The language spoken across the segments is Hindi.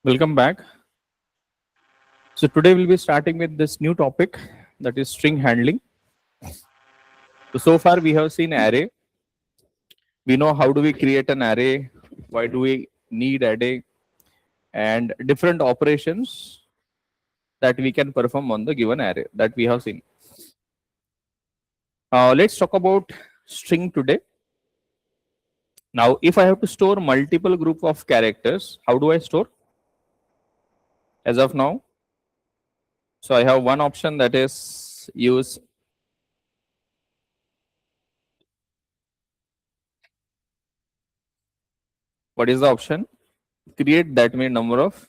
Welcome back. So today we'll be starting with this new topic, that is string handling. So far we have seen array. We know how do we create an array, why do we need array, and different operations that we can perform on the given array that we have seen. Let's talk about string today. Now, if I have to store multiple group of characters, how do I store? As of now, so I have one option, that is use what is the option? Create that many number of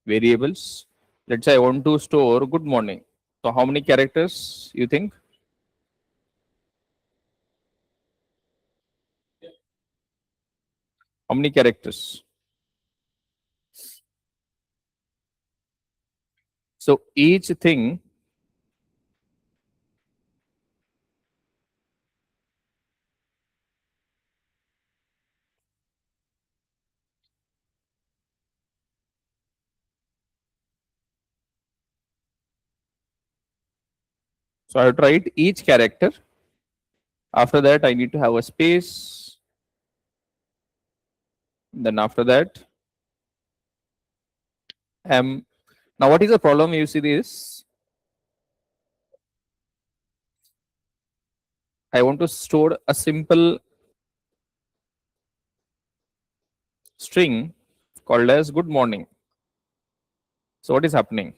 variables. Let's say I want to store good morning. So how many characters you think? How many characters? So each thing so I have to write each character. After that, I need to have a space. Then after that, now what is the problem? You see this. I want to store a simple string called as good morning. So what is happening?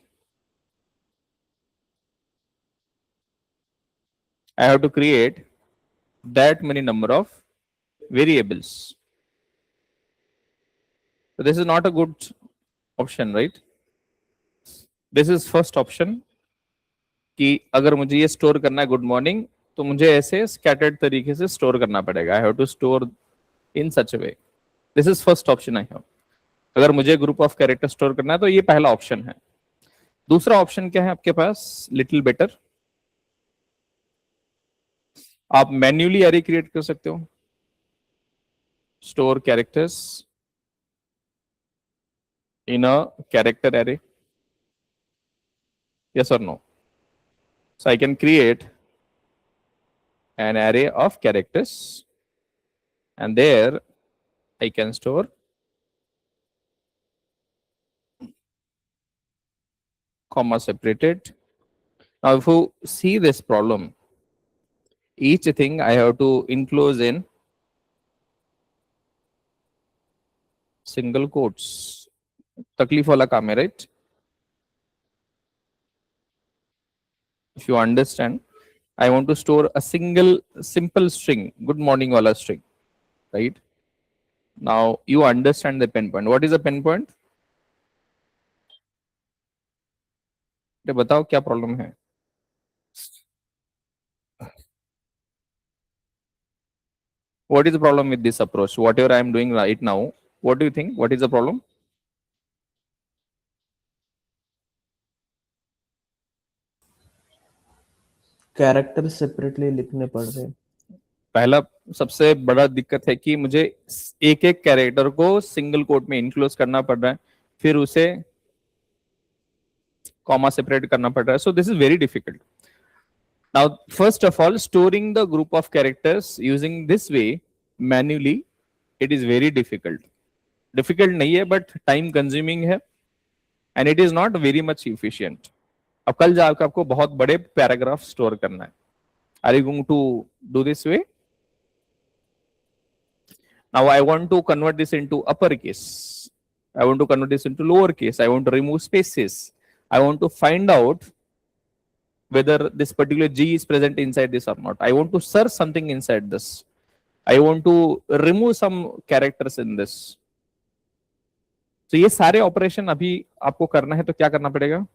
I have to create that many number of variables. So this is not a good option, right? This is first option कि अगर मुझे ये स्टोर करना है गुड मॉर्निंग तो मुझे ऐसे स्कैटर्ड तरीके से स्टोर करना पड़ेगा. I have to store in such way. This is first option I have. अगर मुझे ग्रुप ऑफ कैरेक्टर स्टोर करना है तो ये पहला ऑप्शन है. दूसरा ऑप्शन क्या है आपके पास? Little better. आप मैन्युअली एरे क्रिएट कर सकते हो. Store characters in a character array. yes or no? So I can create an array of characters and there I can store comma separated. Now if you see this problem, each thing I have to enclose in single quotes. तकलीफ वाला काम है, right? If you understand, I want to store a single simple string, good morning wala string, right? Now you understand the pen point. What is the pen point? बताओ क्या प्रॉब्लम है? What is the problem with this approach? Whatever I am doing right now, what do you think? What is the problem? Character separately लिखने पड़ रहे. पहला सबसे बड़ा दिक्कत है कि मुझे एक एक कैरेक्टर को सिंगल कोट में इनक्लोज करना पड़ रहा है, फिर उसे कॉमा सेपरेट करना पड़ रहा है. सो this is very difficult. Now first of all, storing the group of characters using this way manually, it is very difficult. Difficult नहीं है बट टाइम कंज्यूमिंग है and it is not very much efficient. अब कल जाकर आपको बहुत बड़े पैराग्राफ स्टोर करना है. Are you going to do this way? Now I want to convert this into uppercase. I want to convert this into lowercase. I want to remove spaces. I want to find out whether this particular G is present inside this or not. I want to search something inside this. I want to remove some characters in this. So ये सारे ऑपरेशन अभी आपको करना है तो क्या करना पड़ेगा?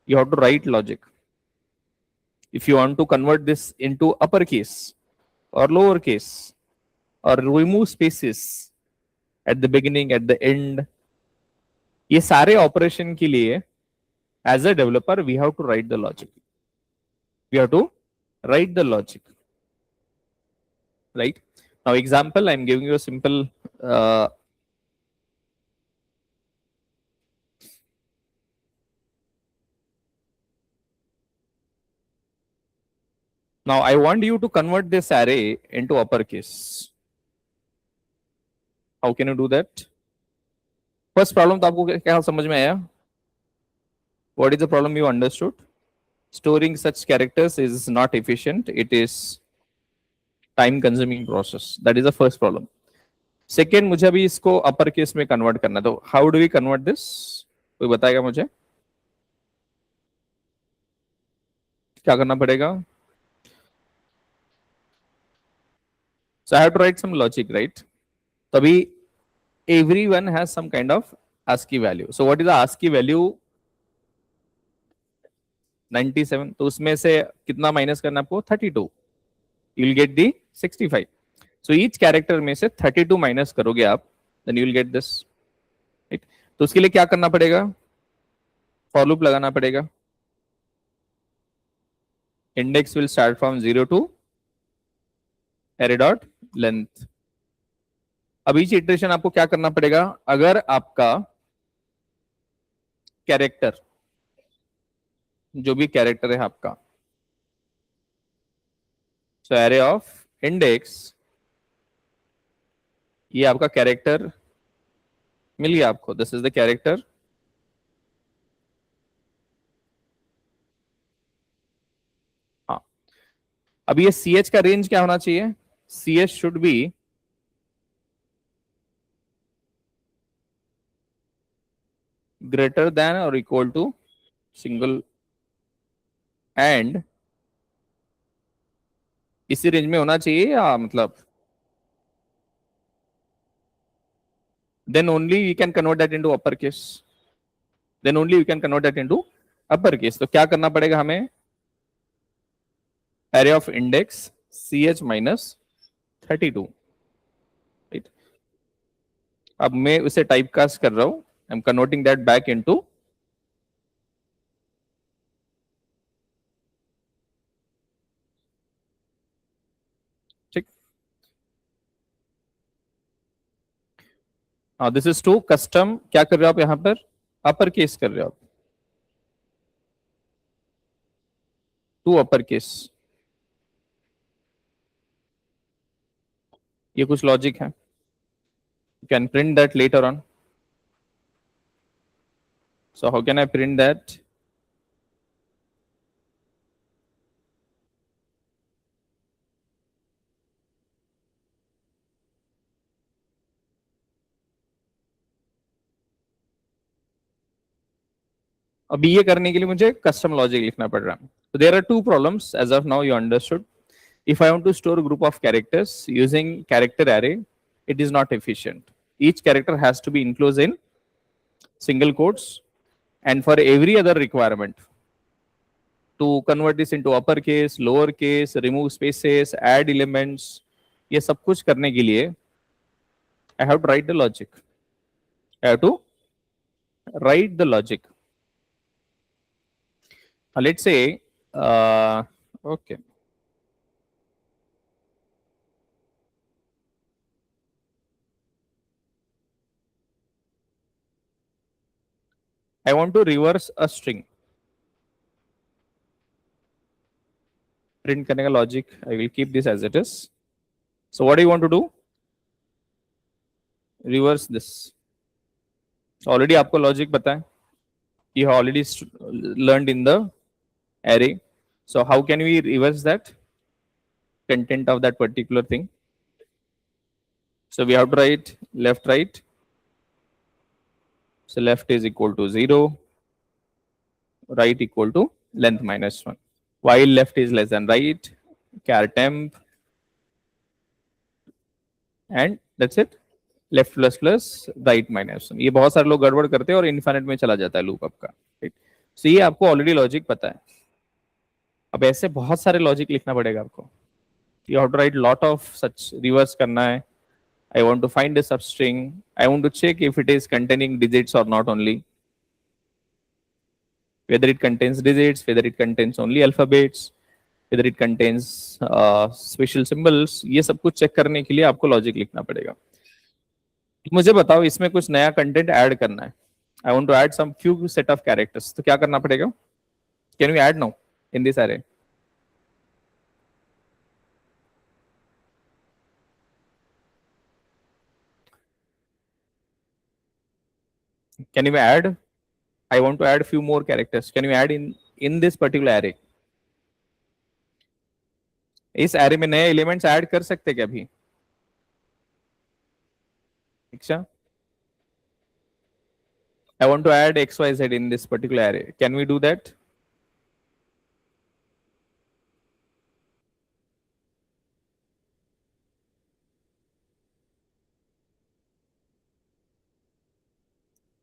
You have to write logic. If you want to convert this into uppercase or lowercase, or remove spaces at the beginning, at the end, ये सारे ऑपरेशन के लिए as a developer we have to write the logic. We have to write the logic, right? Now example, I'm giving you a simple Now I want you to convert this array into uppercase. How can you do that? First problem तो आपको क्या समझ में आया? What is the problem you understood? Storing such characters is not efficient. It is time consuming process. That is the first problem. Second, मुझे अभी इसको अपर केस में कन्वर्ट करना है, तो how do we convert this? कोई बताएगा मुझे क्या करना पड़ेगा? So I have to write some logic, right? तभी everyone has some kind of ASCII value. So what is the ASCII value? 97. तो उसमें से कितना माइनस करना है आपको? 32. You will get the 65. So each character में से 32 माइनस करोगे आप, then you will get this. Right? तो उसके लिए क्या करना पड़ेगा? For loop लगाना पड़ेगा. Index will start from 0 to array dot length. अब each iteration आपको क्या करना पड़ेगा? अगर आपका कैरेक्टर, जो भी कैरेक्टर है आपका, so array of index, ये आपका कैरेक्टर मिल गया आपको. This is the character. हाँ, अब ये ch का रेंज क्या होना चाहिए? ch should be greater than और इक्वल टू सिंगल, एंड इसी रेंज में होना चाहिए, या मतलब then only we can convert that into upper case. Then only we can convert that into upper case. तो क्या करना पड़ेगा हमें? array of index ch minus 32. right? अब मैं उसे टाइप कास्ट कर रहा हूं. I am converting that back into ठीक. हाँ, दिस इज टू कस्टम. क्या कर रहे हो आप यहां पर? अपर केस कर रहे हो आप. To upper case. ये कुछ लॉजिक है. You can print that letter on. So how can I print that? अब ये करने के लिए मुझे कस्टम लॉजिक लिखना पड़ रहा है. So there are two problems as of now you understood. If I want to store a group of characters using character array, it is not efficient. Each character has to be enclosed in single quotes, and for every other requirement to convert this into uppercase, lowercase, remove spaces, add elements, ये सब कुछ करने के लिए I have to write the logic. I have to write the logic. Let's say, okay. I want to reverse a string. Print करने का logic, I will keep this as it is. So what do you want to do? Reverse this. Already आपको logic पता है. You have already learned in the array. So how can we reverse that content of that particular thing? So we have to write left, right. So left is equal to 0, right equal to length minus 1. While left is less than right, char temp, and that's it. Left plus plus right minus 1. ये बहुत सारे लोग गड़बड़ करते हैं और इनफाइनाइट में चला जाता है लूप आपका. राइट. सो ये आपको ऑलरेडी लॉजिक पता है. अब ऐसे बहुत सारे लॉजिक लिखना पड़ेगा आपको. You have to write lot of such. Reverse करना है. I want to find a substring. I want to check if it is containing digits or not only. Whether it contains digits, whether it contains only alphabets, whether it contains special symbols. ये सब कुछ चेक करने के लिए आपको लॉजिक लिखना पड़ेगा. मुझे बताओ, इसमें कुछ नया कंटेंट ऐड करना है. I want to add some few set of characters. तो क्या करना पड़ेगा? Can we add now in this array? Can you add? I want to add few more characters. Can you add in this particular array? इस array में नए elements add कर सकते क्या अभी? अच्छा, I want to add XYZ in this particular array. Can we do that?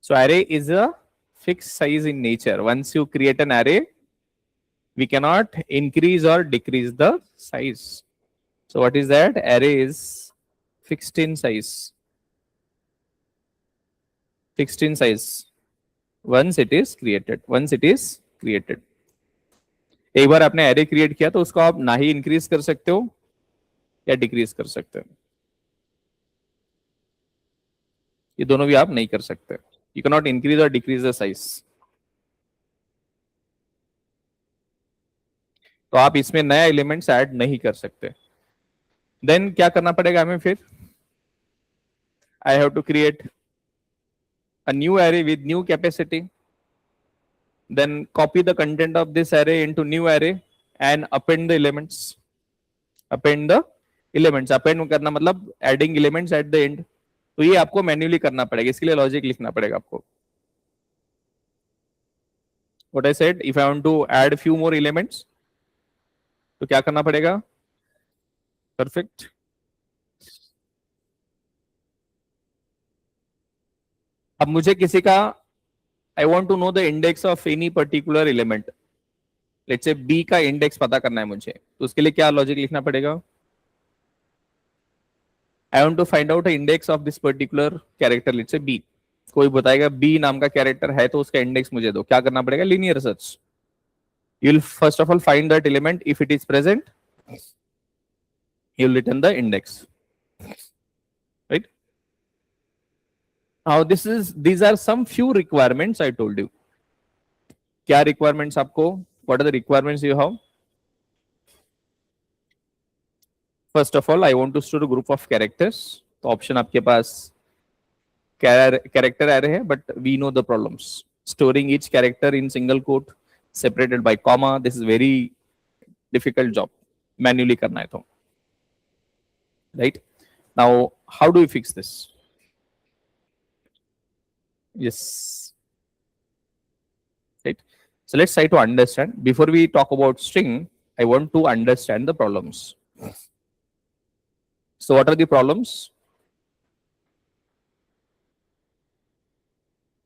So array is a fixed size in nature. Once you create an array, we cannot increase or decrease the size. So what is that? Array is fixed in size. Fixed in size. Once it is created. Once it is created. एक बार आपने array create किया तो उसको आप ना ही increase कर सकते हो या decrease कर सकते हो. ये दोनों भी आप नहीं कर सकते. You cannot increase or decrease the size. तो आप इसमें नया एलिमेंट्स ऐड नहीं कर सकते. देन क्या करना पड़ेगा हमें फिर? I have to create a new array with new capacity, then copy the content of this array into new array and append the elements. Append the elements. Append करना मतलब adding elements at the end. तो ये आपको मैन्युअली करना पड़ेगा. इसके लिए लॉजिक लिखना पड़ेगा आपको. What I said, if I want to add few more elements, तो क्या करना पड़ेगा? Perfect. अब मुझे किसी का I want to know the index of any particular element. Let's say B का इंडेक्स पता करना है मुझे, तो उसके लिए क्या लॉजिक लिखना पड़ेगा? I want to find out the index of this particular character. Let's say B. कोई बताएगा B नाम का कैरेक्टर है तो उसका इंडेक्स मुझे दो. क्या करना पड़ेगा? Linear search. You'll first of all find that element. If it is present, you'll return the index. Right? Now these are some few requirements I told you. क्या requirements आपको? What are the requirements you have? First of all, I want to store a group of characters. तो ऑप्शन आपके पास character array है, but we know the problems. Storing each character in single quote, separated by comma. This is very difficult job. Manually करना है तो. Right? Now, how do we fix this? Yes. Right. So let's try to understand. Before we talk about string, I want to understand the problems. So what are the problems?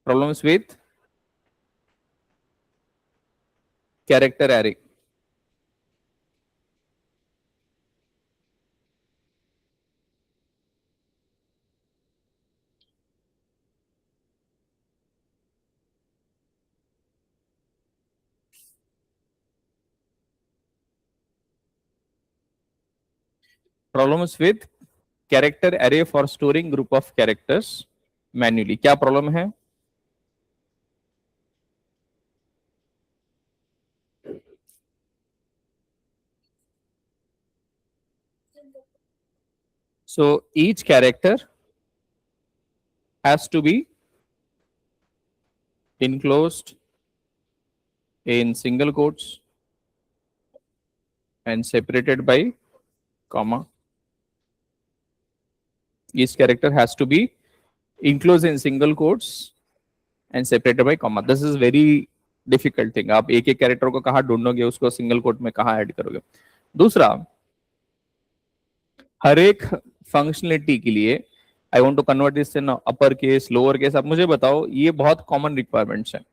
Problems with character array. Problems with character array for storing group of characters manually. क्या problem है? So each character has to be enclosed in single quotes and separated by comma. Each character has to be enclosed in single quotes and separated by comma. This is very difficult thing. आप एक एक कैरेक्टर को कहाँ ढूंढोगे, उसको सिंगल कोट में कहाँ ऐड करोगे. दूसरा, हर एक फंक्शनलिटी के लिए I want to convert this in upper case, lower case. आप मुझे बताओ, ये बहुत कॉमन रिक्वायरमेंट्स हैं.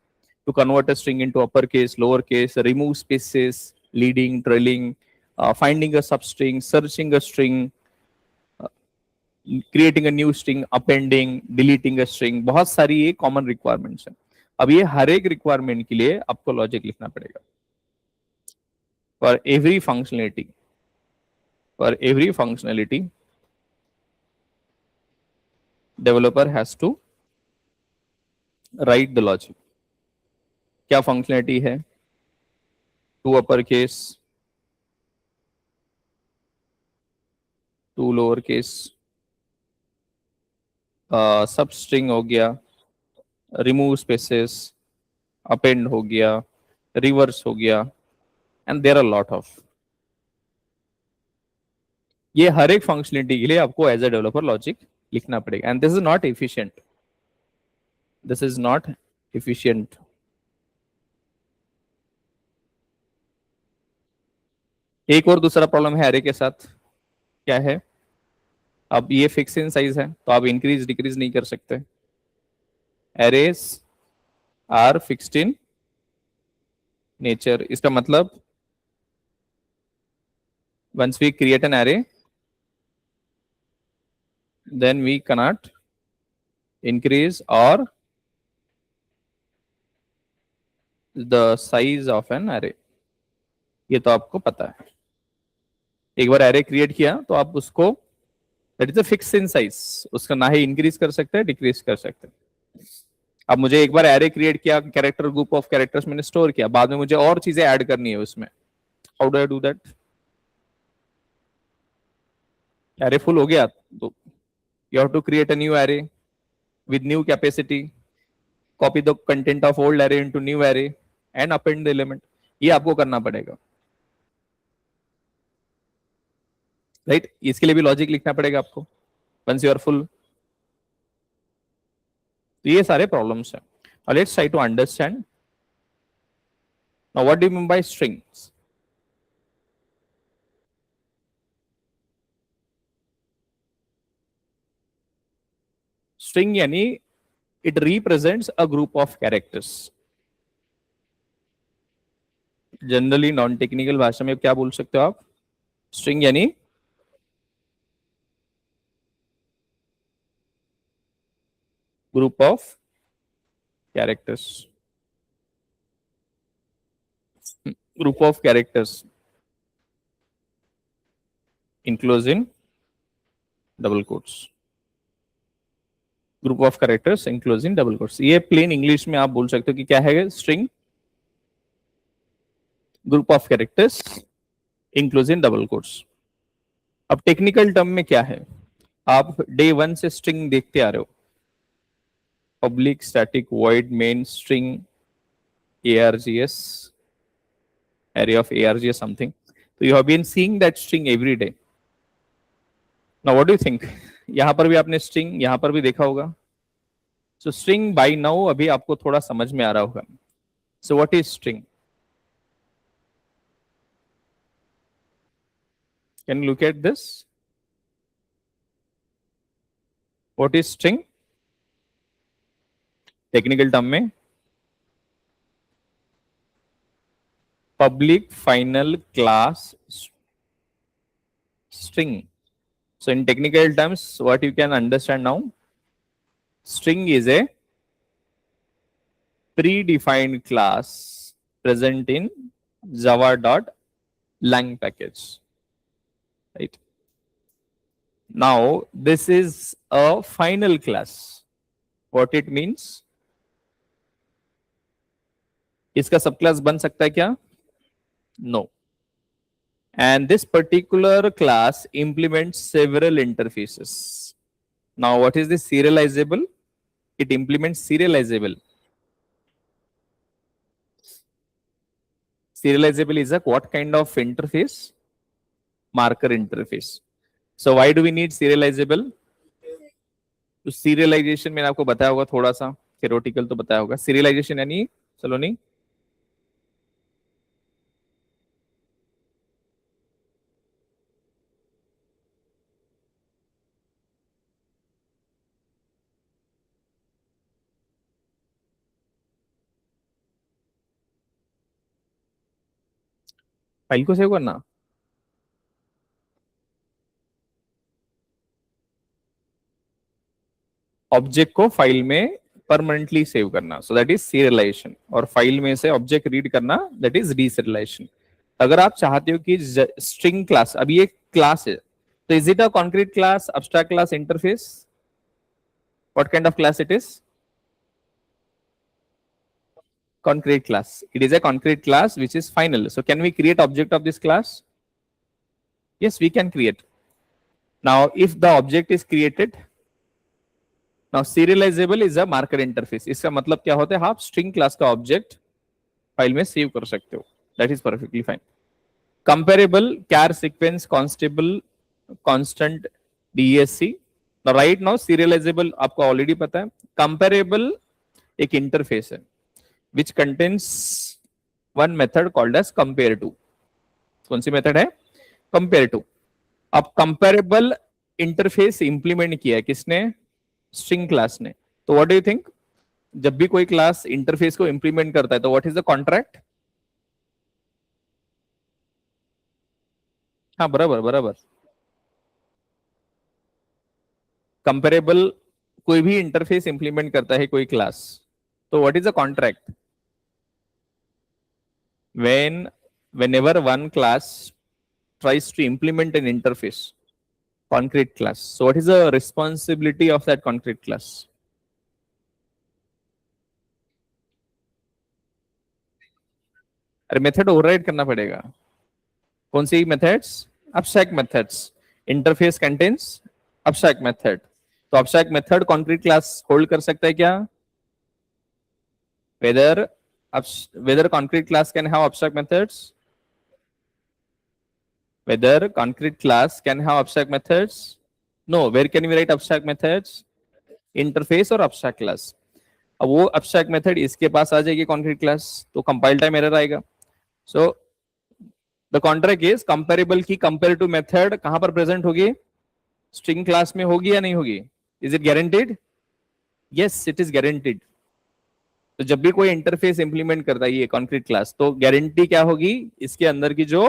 To convert a string into upper case, lower case, remove spaces, leading, trailing, finding a sub string, searching a string, creating a new string, appending, deleting a string. बहुत सारी ये कॉमन रिक्वायरमेंट्स हैं. अब ये हर एक रिक्वायरमेंट के लिए आपको लॉजिक लिखना पड़ेगा. For every functionality developer has to write the logic. क्या फंक्शनलिटी है? To upper case, to lower case, sub string हो गया, रिमूव स्पेसेस, अपेंड हो गया, रिवर्स हो गया, and there are lot of. ये हर एक फंक्शनलिटी के लिए आपको एज अ डेवलपर लॉजिक लिखना पड़ेगा, and this is not efficient, this is not efficient. एक और दूसरा प्रॉब्लम है एरे के साथ, क्या है? अब ये फिक्स इन साइज है तो आप इंक्रीज डिक्रीज नहीं कर सकते। Arrays are fixed in nature, इसका मतलब once we create an array, then we cannot increase or the size of an array। ये तो आपको पता है। एक बार एरे क्रिएट किया तो आप उसको, that is a fix in size, उसका ना ही इंक्रीज कर सकते हैं डिक्रीज कर सकते हैं। अब मुझे एक बार एरे क्रिएट किया, कैरेक्टर ग्रुप ऑफ कैरेक्टर्स मैंने स्टोर किया, बाद में मुझे और चीजें ऐड करनी है उसमें, how do I do that? Array full हो गया तो you have to create a new array with new capacity, copy the content of old array into new array and append the element। ये आपको करना पड़ेगा, राइट? इसके लिए भी लॉजिक लिखना पड़ेगा आपको once you are full। तो ये सारे प्रॉब्लम्स हैं। Let's try to understand now what do you mean by strings। string यानी it represents a group of characters। Generally non technical भाषा में क्या बोल सकते हो आप? स्ट्रिंग यानी group of characters, group of characters enclosing double quotes, group of characters enclosing double quotes. ये प्लेन इंग्लिश में आप बोल सकते हो कि क्या है? String group of characters enclosing double quotes. अब टेक्निकल टर्म में क्या है? आप डे वन से स्ट्रिंग देखते आ रहे हो, public static void main string args, array of args something, so you have been seeing that string every day। now what do you think? यहां पर भी आपने स्ट्रिंग यहां पर भी देखा होगा। सो स्ट्रिंग बाय नाउ अभी आपको थोड़ा समझ में आ रहा होगा। So what is string? Can you look at this? What is string technical term में? public final class string। so in technical terms what you can understand now, string is a predefined class present in java.lang package, right? now this is a final class। what it means? इसका सब क्लास बन सकता है क्या? No। and this particular class implements several interfaces। now what is this serializable? it implements serializable। serializable is a what kind of interface? marker interface। so why do we need serializable? तो serialization मैंने आपको बताया होगा, थोड़ा सा theoretical तो बताया होगा। serialization यानी सलोनी फाइल को सेव करना। ऑब्जेक्ट को फाइल में परमानेंटली सेव करना, सो दैट इज सीरियलाइजेशन। और फाइल में से ऑब्जेक्ट रीड करना, दैट इज डीसीरियलाइजेशन। अगर आप चाहते हो कि स्ट्रिंग क्लास, अभी एक क्लास है, तो is it a concrete class, abstract class, interface? What kind of class it is? concrete class। it is a concrete class which is final। so can we create object of this class? yes, we can create। now if the object is created, now serializable is a marker interface, इसका मतलब क्या होता है, आप स्ट्रिंग क्लास का ऑब्जेक्ट फाइल में सेव कर सकते हो, that is perfectly fine. Comparable, char sequence, constable, constant, DSC. Right now serializable आपको ऑलरेडी पता है। कंपेरेबल एक इंटरफेस है which contains one method called as compare to. कौन सी मेथड है? Compare to. अब कंपेरेबल इंटरफेस इंप्लीमेंट किया है किसने? स्ट्रिंग क्लास ने। तो व्हाट डू यू थिंक, जब भी कोई क्लास इंटरफेस को इंप्लीमेंट करता है तो व्हाट इज द कॉन्ट्रैक्ट? हाँ बराबर बराबर। कंपेरेबल कोई भी इंटरफेस इंप्लीमेंट करता है कोई क्लास, तो what is the contract? Whenever one class tries to implement an interface, concrete class, so what is the responsibility of that concrete class? अरे मेथड ओवरराइड करना पड़ेगा। कौन सी methods? abstract methods. Interface contains abstract method. तो abstract method concrete class hold कर सकता है क्या? whether concrete class can have abstract methods? Whether concrete class can have abstract methods? No. Where can we write abstract methods? Interface और abstract class. अब वो abstract method इसके पास आ जाएगी concrete class, तो compile time error आएगा। So the contract is comparable की compare to method कहां पर present होगी? String class में होगी या नहीं होगी? Is it guaranteed? Yes, it is guaranteed. तो जब भी कोई इंटरफेस इंप्लीमेंट करता है ये कॉन्क्रीट क्लास, तो गारंटी क्या होगी? इसके अंदर की जो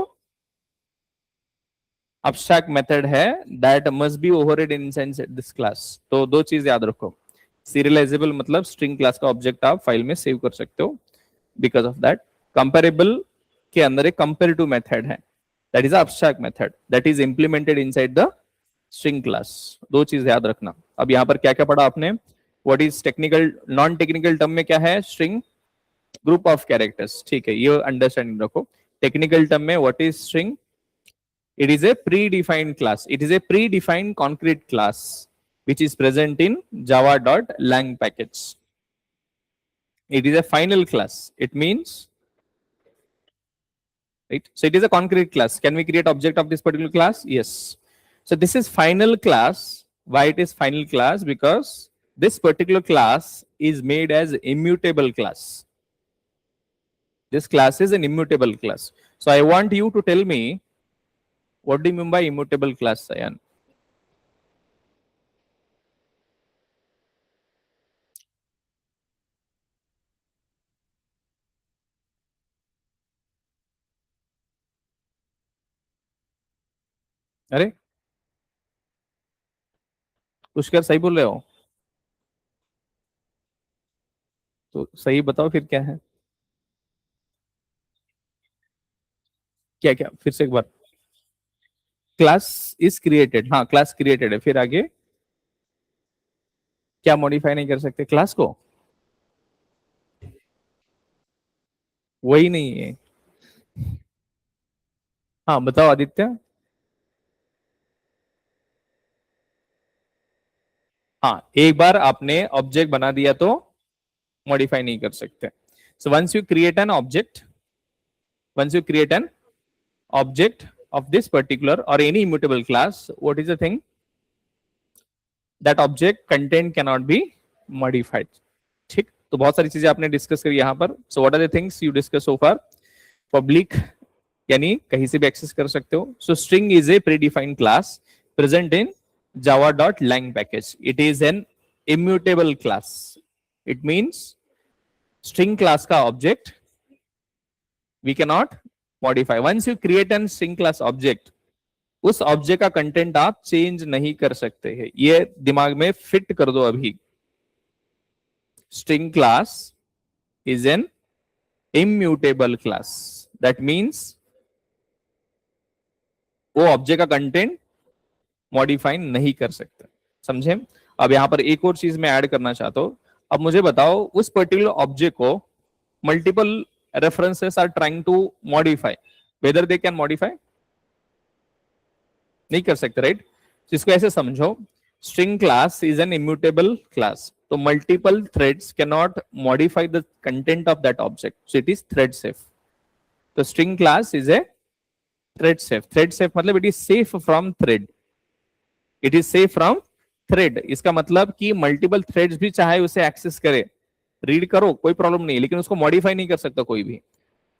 abstract method है that must be overridden inside this class। तो दो चीज याद रखो, सीरियलाइजेबल मतलब स्ट्रिंग क्लास का ऑब्जेक्ट आप फाइल में सेव कर सकते हो बिकॉज ऑफ दैट। कंपेरेबल के अंदर एक कंपेयर टू मेथड है, that is abstract method that is implemented inside the string class। दो चीज याद रखना। अब यहाँ पर क्या क्या पढ़ा आपने? What is technical, non technical term में क्या है? स्ट्रिंग ग्रुप ऑफ कैरेक्टर्स, ठीक है, ये अंडरस्टैंडिंग रखो। टेक्निकल टर्म में what is string? It is a predefined class. It is a predefined concrete class which is present in java.lang package. It is a final class. It means, right? So it is a concrete class. Can we create object of this particular class? Yes. So this is final class. Why it is final class? Because this particular class is made as immutable class. This class is an immutable class. So I want you to tell me, what do you mean by immutable class, Sayan? अरे पुष्कर सही बोल रहे हो? तो सही बताओ फिर क्या है? क्या क्या फिर से एक बार। क्लास इज क्रिएटेड, हाँ क्लास क्रिएटेड है, फिर आगे क्या मॉडिफाई नहीं कर सकते क्लास को? वही नहीं है। हाँ बताओ आदित्य। हाँ एक बार आपने ऑब्जेक्ट बना दिया तो मॉडिफाई नहीं कर सकते। So once you create an object, once you create an object of this particular or any immutable class, what is the thing? That object content cannot be modified। ठीक, तो बहुत सारी चीजें आपने डिस्कस करी यहाँ पर। So what are the things you discuss so far? Public यानी कहीं से भी एक्सेस कर सकते हो। So string is a predefined class present in java.lang package। it is an immutable class। it means string class का object we cannot modify। once you create an string class object, उस ऑब्जेक्ट का कंटेंट आप चेंज नहीं कर सकते हैं। ये दिमाग में फिट कर दो अभी। String class is an immutable class, that means वो ऑब्जेक्ट का कंटेंट मॉडिफाई नहीं कर सकते। समझे? अब यहां पर एक और चीज मैं ऐड करना चाहता हूं। अब मुझे बताओ, उस पर्टिकुलर ऑब्जेक्ट को multiple references are trying to modify, whether they can modify? नहीं कर सकते, राइट? इसको ऐसे समझो, string class is an immutable class. So multiple threads cannot modify the content of that object. So it is thread safe. The string class is a thread safe. Thread safe मतलब it is safe from thread. It is safe from thread. इसका मतलब कि multiple threads भी चाहे उसे access करे, read करो कोई problem नहीं, लेकिन उसको modify नहीं कर सकता कोई भी.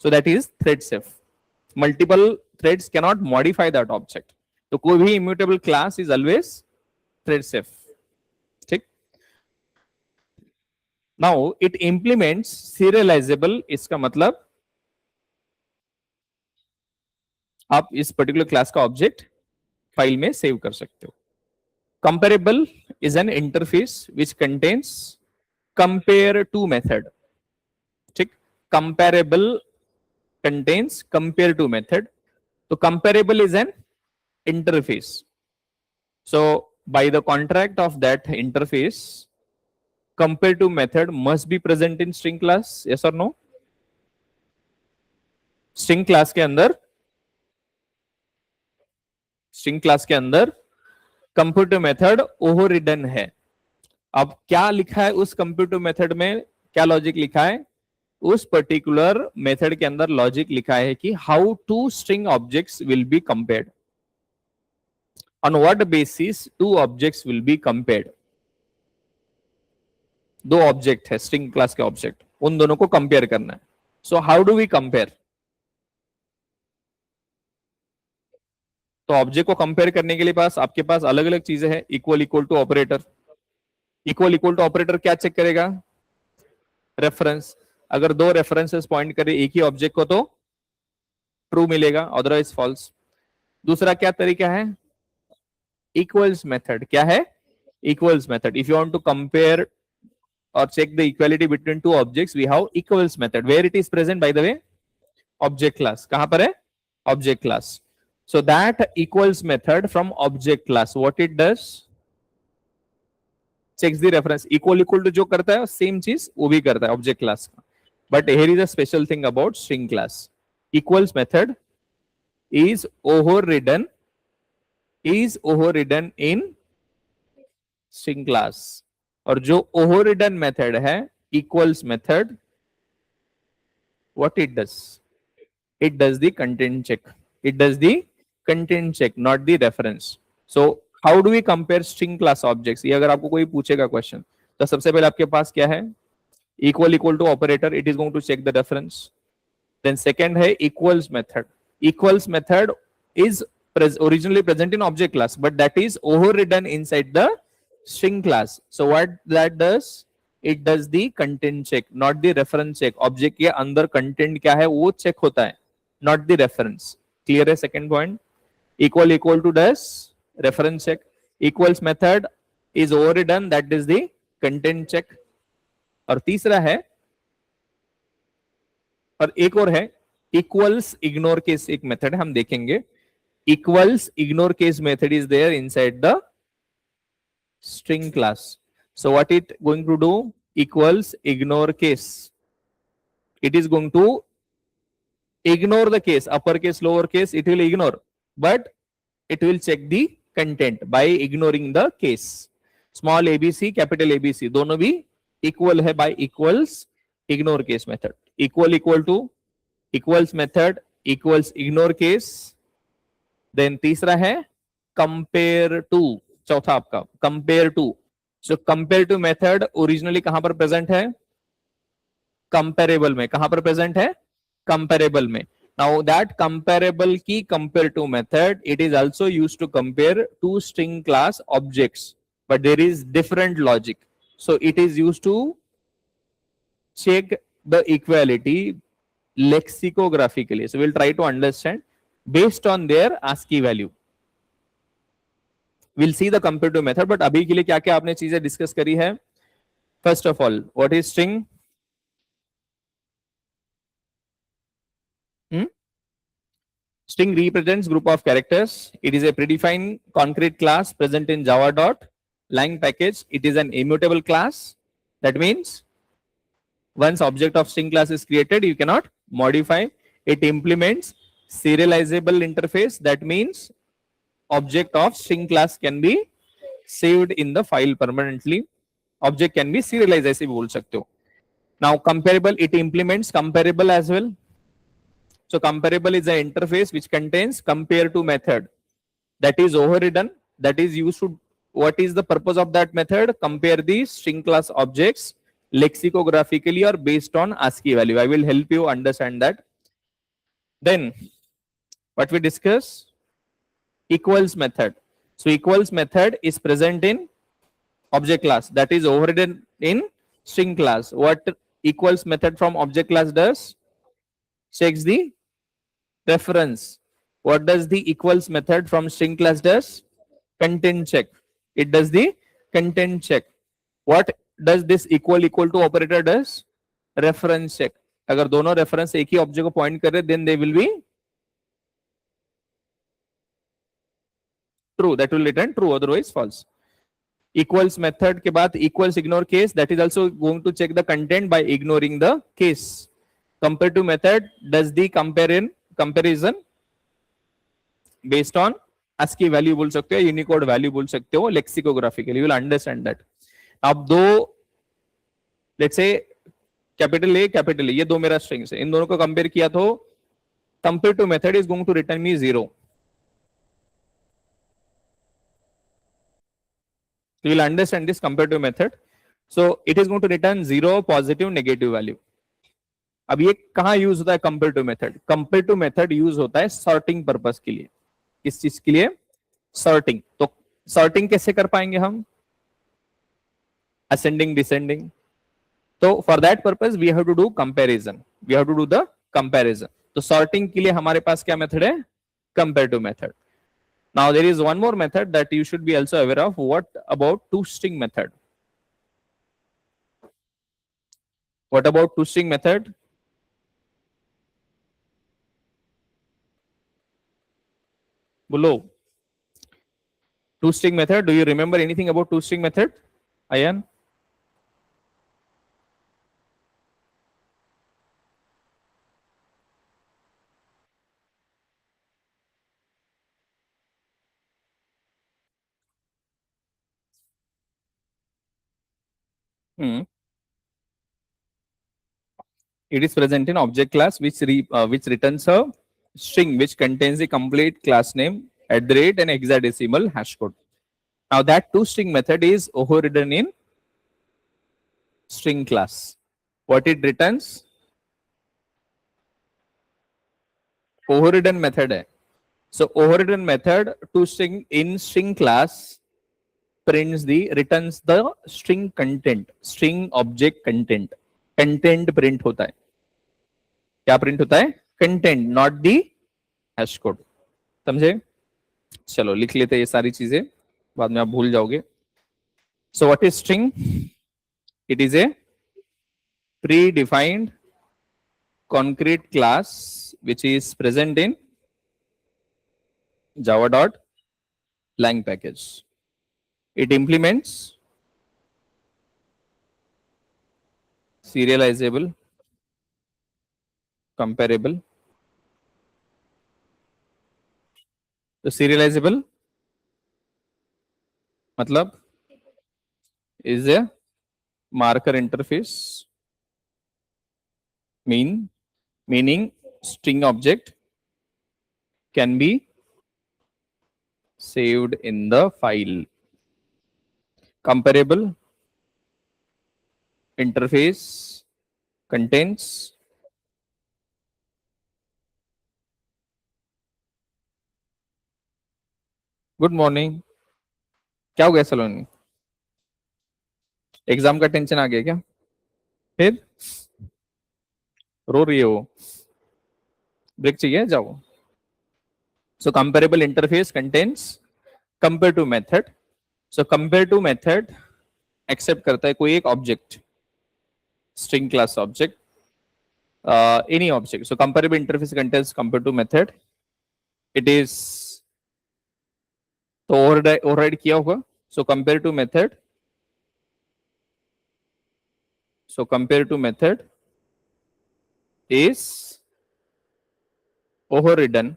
So that is thread safe. Multiple threads cannot modify that object. तो कोई भी immutable class is always thread safe. ठीक. Now it implements serializable. इसका मतलब आप इस पर्टिकुलर क्लास का ऑब्जेक्ट फाइल में सेव कर सकते हो. Comparable is an interface which contains compare to method. ठीक. Comparable contains compare to method. तो comparable is an interface. So by the contract of that interface compare to method must be present in string class. Yes और नो? स्ट्रिंग क्लास के अंदर कंप्यूटर मेथड ओवररिडन है. अब क्या लिखा है उस कंप्यूटर मेथड में, क्या लॉजिक लिखा है? उस पर्टिकुलर मेथड के अंदर लॉजिक लिखा है कि how two string objects will be compared, on what basis two objects will be compared. दो ऑब्जेक्ट है स्ट्रिंग क्लास के ऑब्जेक्ट, उन दोनों को कंपेयर करना है. So how do we compare? तो ऑब्जेक्ट को कंपेयर करने के लिए आपके पास अलग अलग चीजें हैं. Equal equal to operator. Equal equal to operator क्या चेक करेगा? रेफरेंस. अगर दो रेफरेंसेस पॉइंट करे एक ही ऑब्जेक्ट को तो ट्रू मिलेगा, अदरवाइज फॉल्स. दूसरा क्या तरीका है? Equals method. क्या है? Equals method. If you want to compare और check the equality between two objects we have equals method. Where it is present by the way? Object class. कहां पर है? Object class. So that equals method from object class, what it does? Checks the reference. Equal to जो करता है same चीज वो भी करता है object class का. But here is a special thing about string class. Equals method is overridden in string class. और जो overridden method है equals method, what it does? It does the content check. It does the content check, not the reference. So how do we compare string class objects? ये अगर आपको कोई पूछेगा क्वेश्चन तो सबसे पहले आपके पास क्या है? Equal equal to operator. It is going to check the reference. Then second है equals method. Equals method is originally present in object class but that is overridden inside the string class. So what that does? It does the content check, not the reference check. Object के अंदर कंटेंट क्या है वो चेक होता है, not the reference. Clear है? second point. Equal to does reference check. Equals method is overridden, that is the content check. और तीसरा है, और एक और है equals ignore case. एक मेथड है हम देखेंगे. Equals ignore case method is there inside the string class. So what it going to do? Equals ignore case. It is going to ignore the case, upper case, lower case, it will ignore, but it will check the content by ignoring the case. Small abc, capital abc दोनों भी equal है by equals ignore case method. Equal to equals method equals ignore case. Then तीसरा है compare to. चौथा आपका compare to. So compare to method originally कहां पर present है? Comparable में. कहां पर present है? Comparable में. Now that comparable की compare to method, it is also used to compare two string class objects, but there is different logic. So it is used to check the equality lexicographically. So we'll try to understand based on their ASCII value. We'll see the compare to method, but अभी के लिए क्या क्या आपने चीजें डिस्कस करी है? First of all, what is string? String represents group of characters. It is a predefined concrete class present in Java.lang package. It is an immutable class. That means once object of string class is created, you cannot modify. It implements serializable interface. That means object of string class can be saved in the file permanently. Object can be serialized, ऐसे भी बोल सकते हो. Now comparable, it implements comparable as well. So comparable is an interface which contains compare to method that is overridden, that is used to, what is the purpose of that method? Compare the string class objects lexicographically or based on ASCII value. I will help you understand that. Then what we discuss? Equals method. So equals method is present in object class, that is overridden in string class. What equals method from object class does? Checks the reference. What does the equals method from string class does? Content check. It does the content check. What does this equal to operator does? Reference check. अगर दोनों reference एक ही object को point कर रहे, then they will be true. That will return true, otherwise false. Equals method के बाद equals ignore case, that is also going to check the content by ignoring the case. Compare to method does the comparison based on ASCII value बोल सकते हो, Unicode value बोल सकते हो, lexicographically. You will understand that. अब दो, let's say कैपिटल ए ये दो मेरा स्ट्रिंग्स है, इन दोनों को कंपेयर किया तो compare to method is going to return me 0. You will understand this compare to method. So it is going to return 0, positive, negative value. अब ये कहां यूज होता है compare to method? Compare to method use होता है सॉर्टिंग पर्पस के लिए. किस चीज के लिए? सॉर्टिंग. तो सॉर्टिंग कैसे कर पाएंगे हम? Ascending descending. तो for that purpose we have to do comparison. We have to do the comparison. तो सॉर्टिंग के लिए हमारे पास क्या मेथड है? Compare to method. Now there is one more method that you should be also aware of. What about toString method? What about toString method? Below. toString method. Do you remember anything about toString method? Ayan? It is present in object class which returns a string which contains the complete class name @ and hexadecimal hash code. Now that toString method is overridden in string class. What it returns? Overridden method है. So overridden method toString in string class returns the string content, string object content. Content print होता है. क्या प्रिंट होता है? Content, not the hash code. समझे? चलो लिख लेते हैं ये सारी चीजें, बाद में आप भूल जाओगे. So what is string? It is a predefined concrete class which is present in java.lang package. It implements serializable, comparable. तो serializable मतलब is a marker interface, meaning string object can be saved in the file. Comparable interface contains good morning. क्या हो गया सलोनी? एग्जाम का टेंशन आ गया क्या? फिर रो रही हो? ब्रेक चाहिए? जाओ. So comparable interface contains compare to method. So compare to method accept करता है कोई एक object, string class object, any object. So comparable interface contains compare to method. It is तो ओवरराइड किया होगा. So compare to method. So compare to method is overridden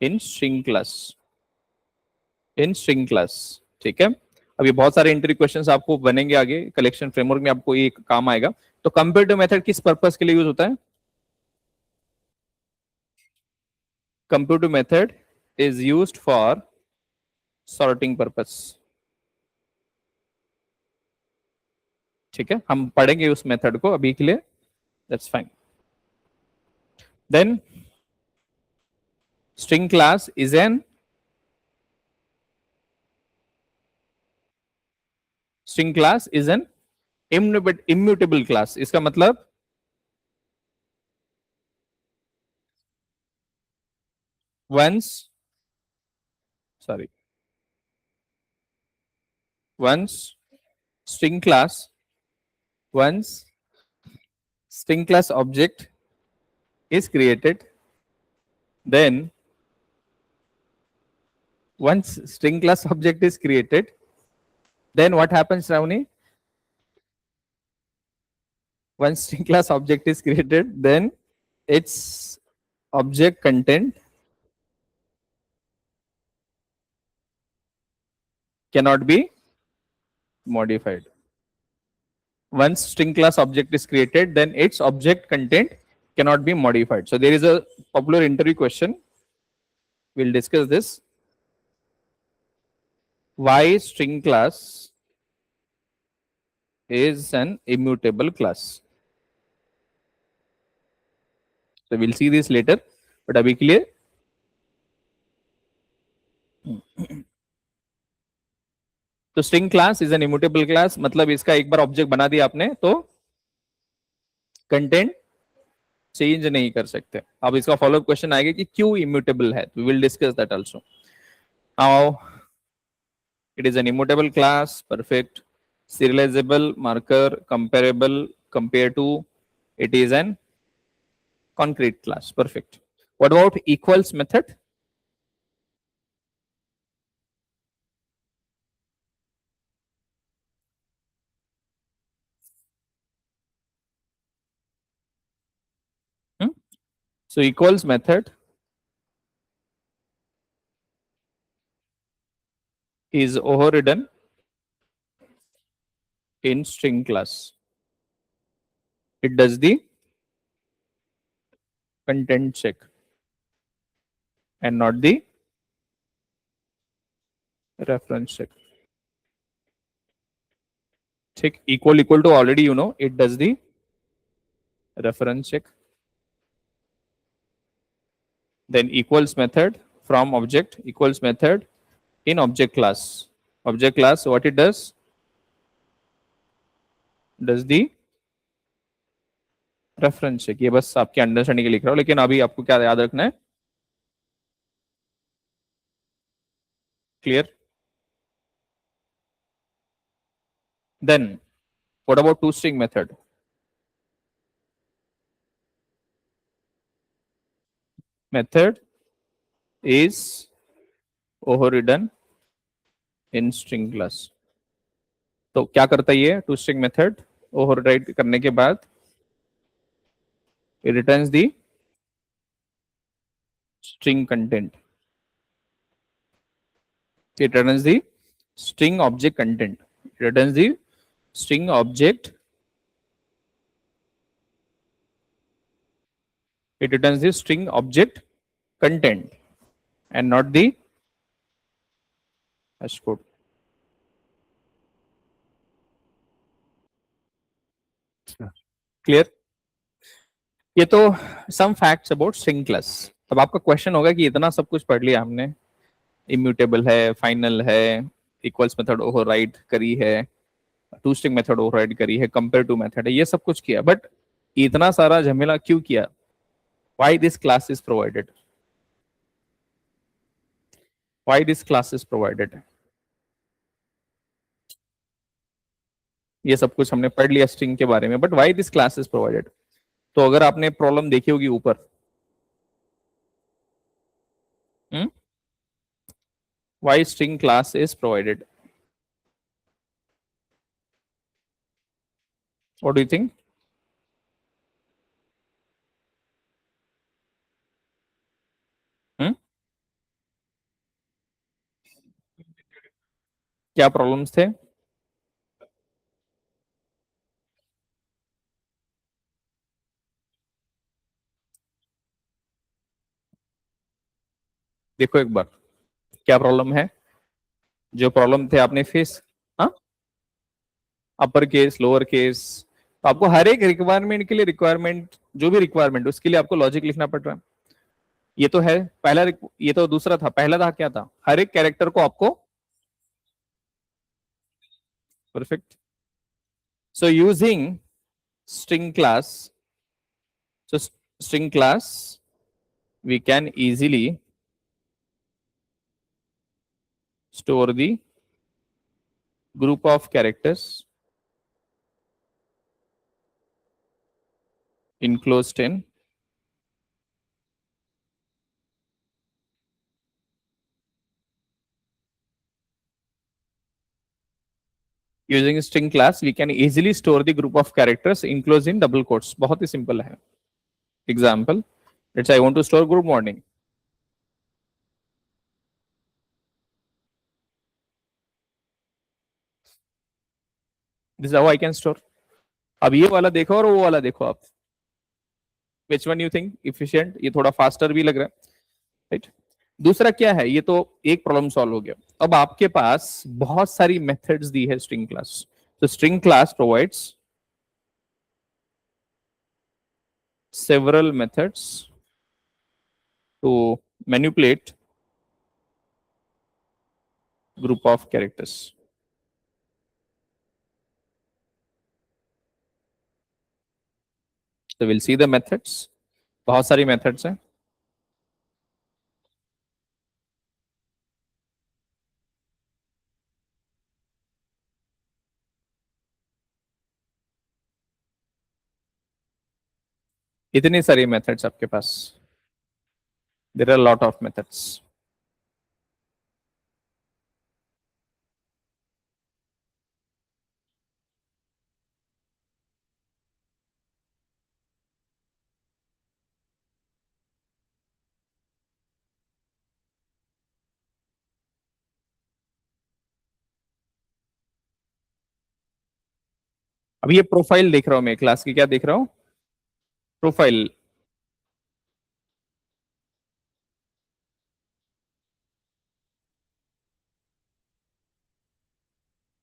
in string class. In string class. ठीक है, अभी बहुत सारे इंटरव्यू क्वेश्चंस आपको बनेंगे आगे, कलेक्शन फ्रेमवर्क में आपको ये काम आएगा। तो कंपेरेटिव मेथड किस पर्पस के लिए यूज होता है? Comparative method is used for sorting purpose. ठीक है, हम पढ़ेंगे उस मेथड को अभी के लिए, that's fine. Then string class is an string class is an immutable class. इसका मतलब once sorry once string class once string class object is created, then once string class object is created, then what happens, Ravni? Once string class object is created, then its object content cannot be modified. Once string class object is created, then its object content cannot be modified. So there is a popular interview question. We'll discuss this. Why string class is an immutable class? So we'll see this later. But अभी के लिए तो string class is an immutable class, मतलब इसका एक बार ऑब्जेक्ट बना दिया आपने तो कंटेंट चेंज नहीं कर सकते। अब इसका फॉलोअप क्वेश्चन आएगा कि क्यों इम्यूटेबल है, we will discuss that also. Now it is an immutable class, perfect, serializable, marker, comparable, compare to, it is an concrete class, perfect. What about equals method? Hmm? So equals method is overridden in string class. It does the content check and not the reference check. ठीक, equal to already you know it does the reference check. Then equals method from object, equals method in object class. Object class, what it does the reference check. ये बस आपके अंडरस्टैंडिंग के लिए लिख रहा हूं, लेकिन अभी आपको क्या याद रखना है? Clear? Then what about to string method? Method is overridden in string class. तो क्या करता है ये टू स्ट्रिंग मेथड? ओवरराइड करने के बाद it returns the string content. It returns the string object content. It returns the string object. It returns the string object content and not the hash code. Clear? ये तो some facts about string class. अब आपका क्वेश्चन होगा कि इतना सब कुछ पढ़ लिया हमने, इम्यूटेबल है, फाइनल है, इक्वल्स मेथड ओवरराइड करी है, टू स्ट्रिंग मेथड ओवरराइड करी है, कंपेयर टू मेथड है, ये सब कुछ किया, बट इतना सारा झमेला क्यों किया? Why this class is provided? Why this class is provided? ये सब कुछ हमने पढ़ लिया स्ट्रिंग के बारे में, but why this class is provided? तो अगर आपने प्रॉब्लम देखी होगी ऊपर, why string class is provided, what do you think? क्या प्रॉब्लम्स थे? देखो एक बार, क्या प्रॉब्लम है, जो प्रॉब्लम थे आपने फेस। हाँ, अपर केस, लोअर केस, तो आपको हर एक रिक्वायरमेंट के लिए, रिक्वायरमेंट जो भी रिक्वायरमेंट उसके लिए आपको लॉजिक लिखना पड़ रहा है। ये तो है पहला ये तो दूसरा था, पहला था क्या था, हर एक कैरेक्टर को आपको, perfect. So using string class, so string class we can easily store the group of characters enclosed in using string class we can easily store the group of characters enclosed in double quotes। बहुत ही सिंपल है। Example, let's say I want to store good morning, this is how I can store। अब ये वाला देखो और वो वाला देखो आप, which one you think efficient, ये थोड़ा फास्टर भी लग रहा है, राइट। दूसरा क्या है, ये तो एक प्रॉब्लम सॉल्व हो गया। अब आपके पास बहुत सारी मेथड्स दी है स्ट्रिंग क्लास, तो string class provides several methods to manipulate group of characters। So we'll see the methods, बहुत सारी methods हैं। इतनी सारी methods आपके पास, there are a lot of methods। अब ये प्रोफाइल देख रहा हूं मैं क्लास की, क्या देख रहा हूं, प्रोफाइल।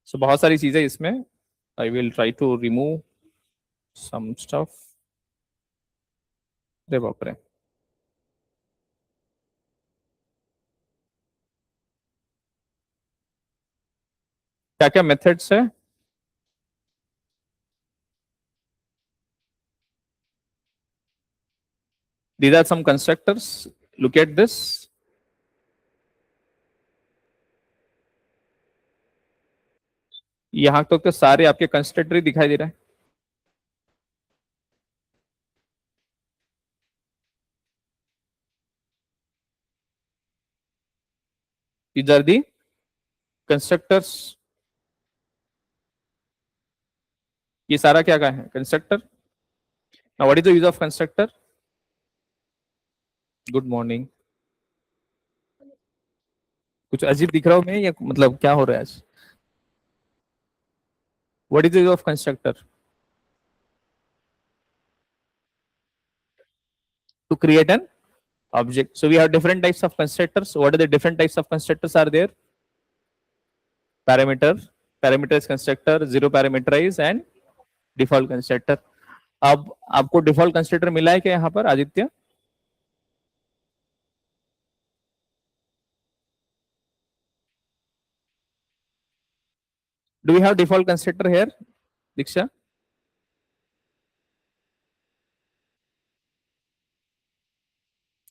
सो बहुत सारी चीजें इसमें, I will try to remove some stuff. अरे बाप रे, क्या क्या मेथड्स है? These are some constructors, look at this। यहां तक तो सारे आपके कंस्ट्रक्टर ही दिखाई दे रहा है। These are the constructors। ये सारा क्या का है, constructor. Now what is the use of constructor? Good morning. कुछ अजीब दिख रहा हूं मैं, या मतलब क्या हो रहा है आज? What is the use of constructor? To create an object। So we have different types of constructors। What are the different types of constructors are there? Parameter, parameterized constructor, zero parameterized and default constructor। अब आपको डिफॉल्ट कंस्ट्रक्टर मिला है क्या यहाँ पर Aditya? Do we have default constructor here, Diksha?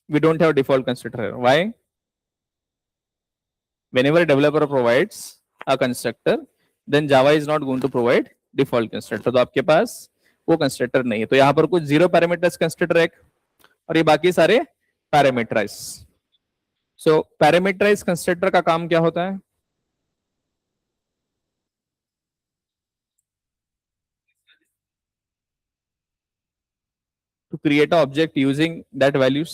We don't have default constructor here। Why? Whenever a developer provides a constructor, then Java is not going to provide default constructor। तो आपके पास वो कंस्ट्रक्टर नहीं है, तो यहाँ पर कुछ जीरो पैरामीटर्स कंस्ट्रक्टर है और ये बाकी सारे पैरामीटराइज। सो पैरामीटराइज कंस्ट्रक्टर का काम क्या होता है? To create an object using that values।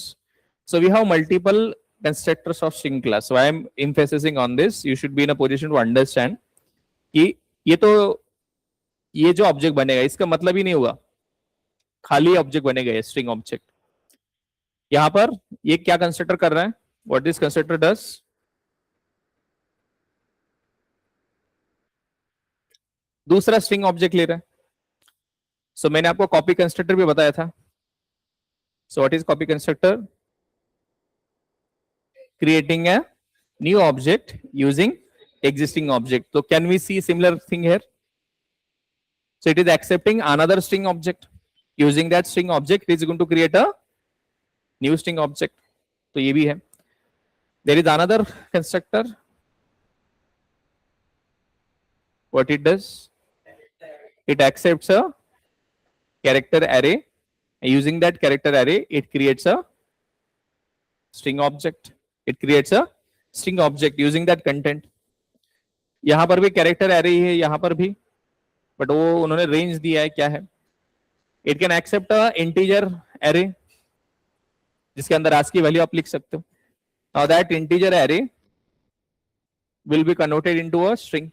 So we have multiple constructors of string class. So I am emphasizing on this. You should be in a position to understand कि ये जो ऑब्जेक्ट बनेगा इसका मतलब ही नहीं होगा खाली ऑब्जेक्ट बनेगा ये स्ट्रिंग ऑब्जेक्ट. यहां पर ये क्या कंस्ट्रक्टर कर रहा है? What this constructor does? दूसरा स्ट्रिंग ऑब्जेक्ट ले रहा है. सो मैंने आपको कॉपी कंस्ट्रक्टर भी बताया था. So what is copy constructor? Creating a new object using existing object. So can we see similar thing here? So it is accepting another string object. Using that string object, it is going to create a new string object. तो ये भी है. There is another constructor. What it does? It accepts a character array. Using that character array, it creates a string object. It creates a string object using that content. यहां पर भी कैरेक्टर एरे ही है, यहां पर भी, बट वो उन्होंने रेंज दिया है. क्या है? It can accept a integer array जिसके अंदर आस्की वैल्यू आप लिख सकते हो. Now that integer array will be converted into a string.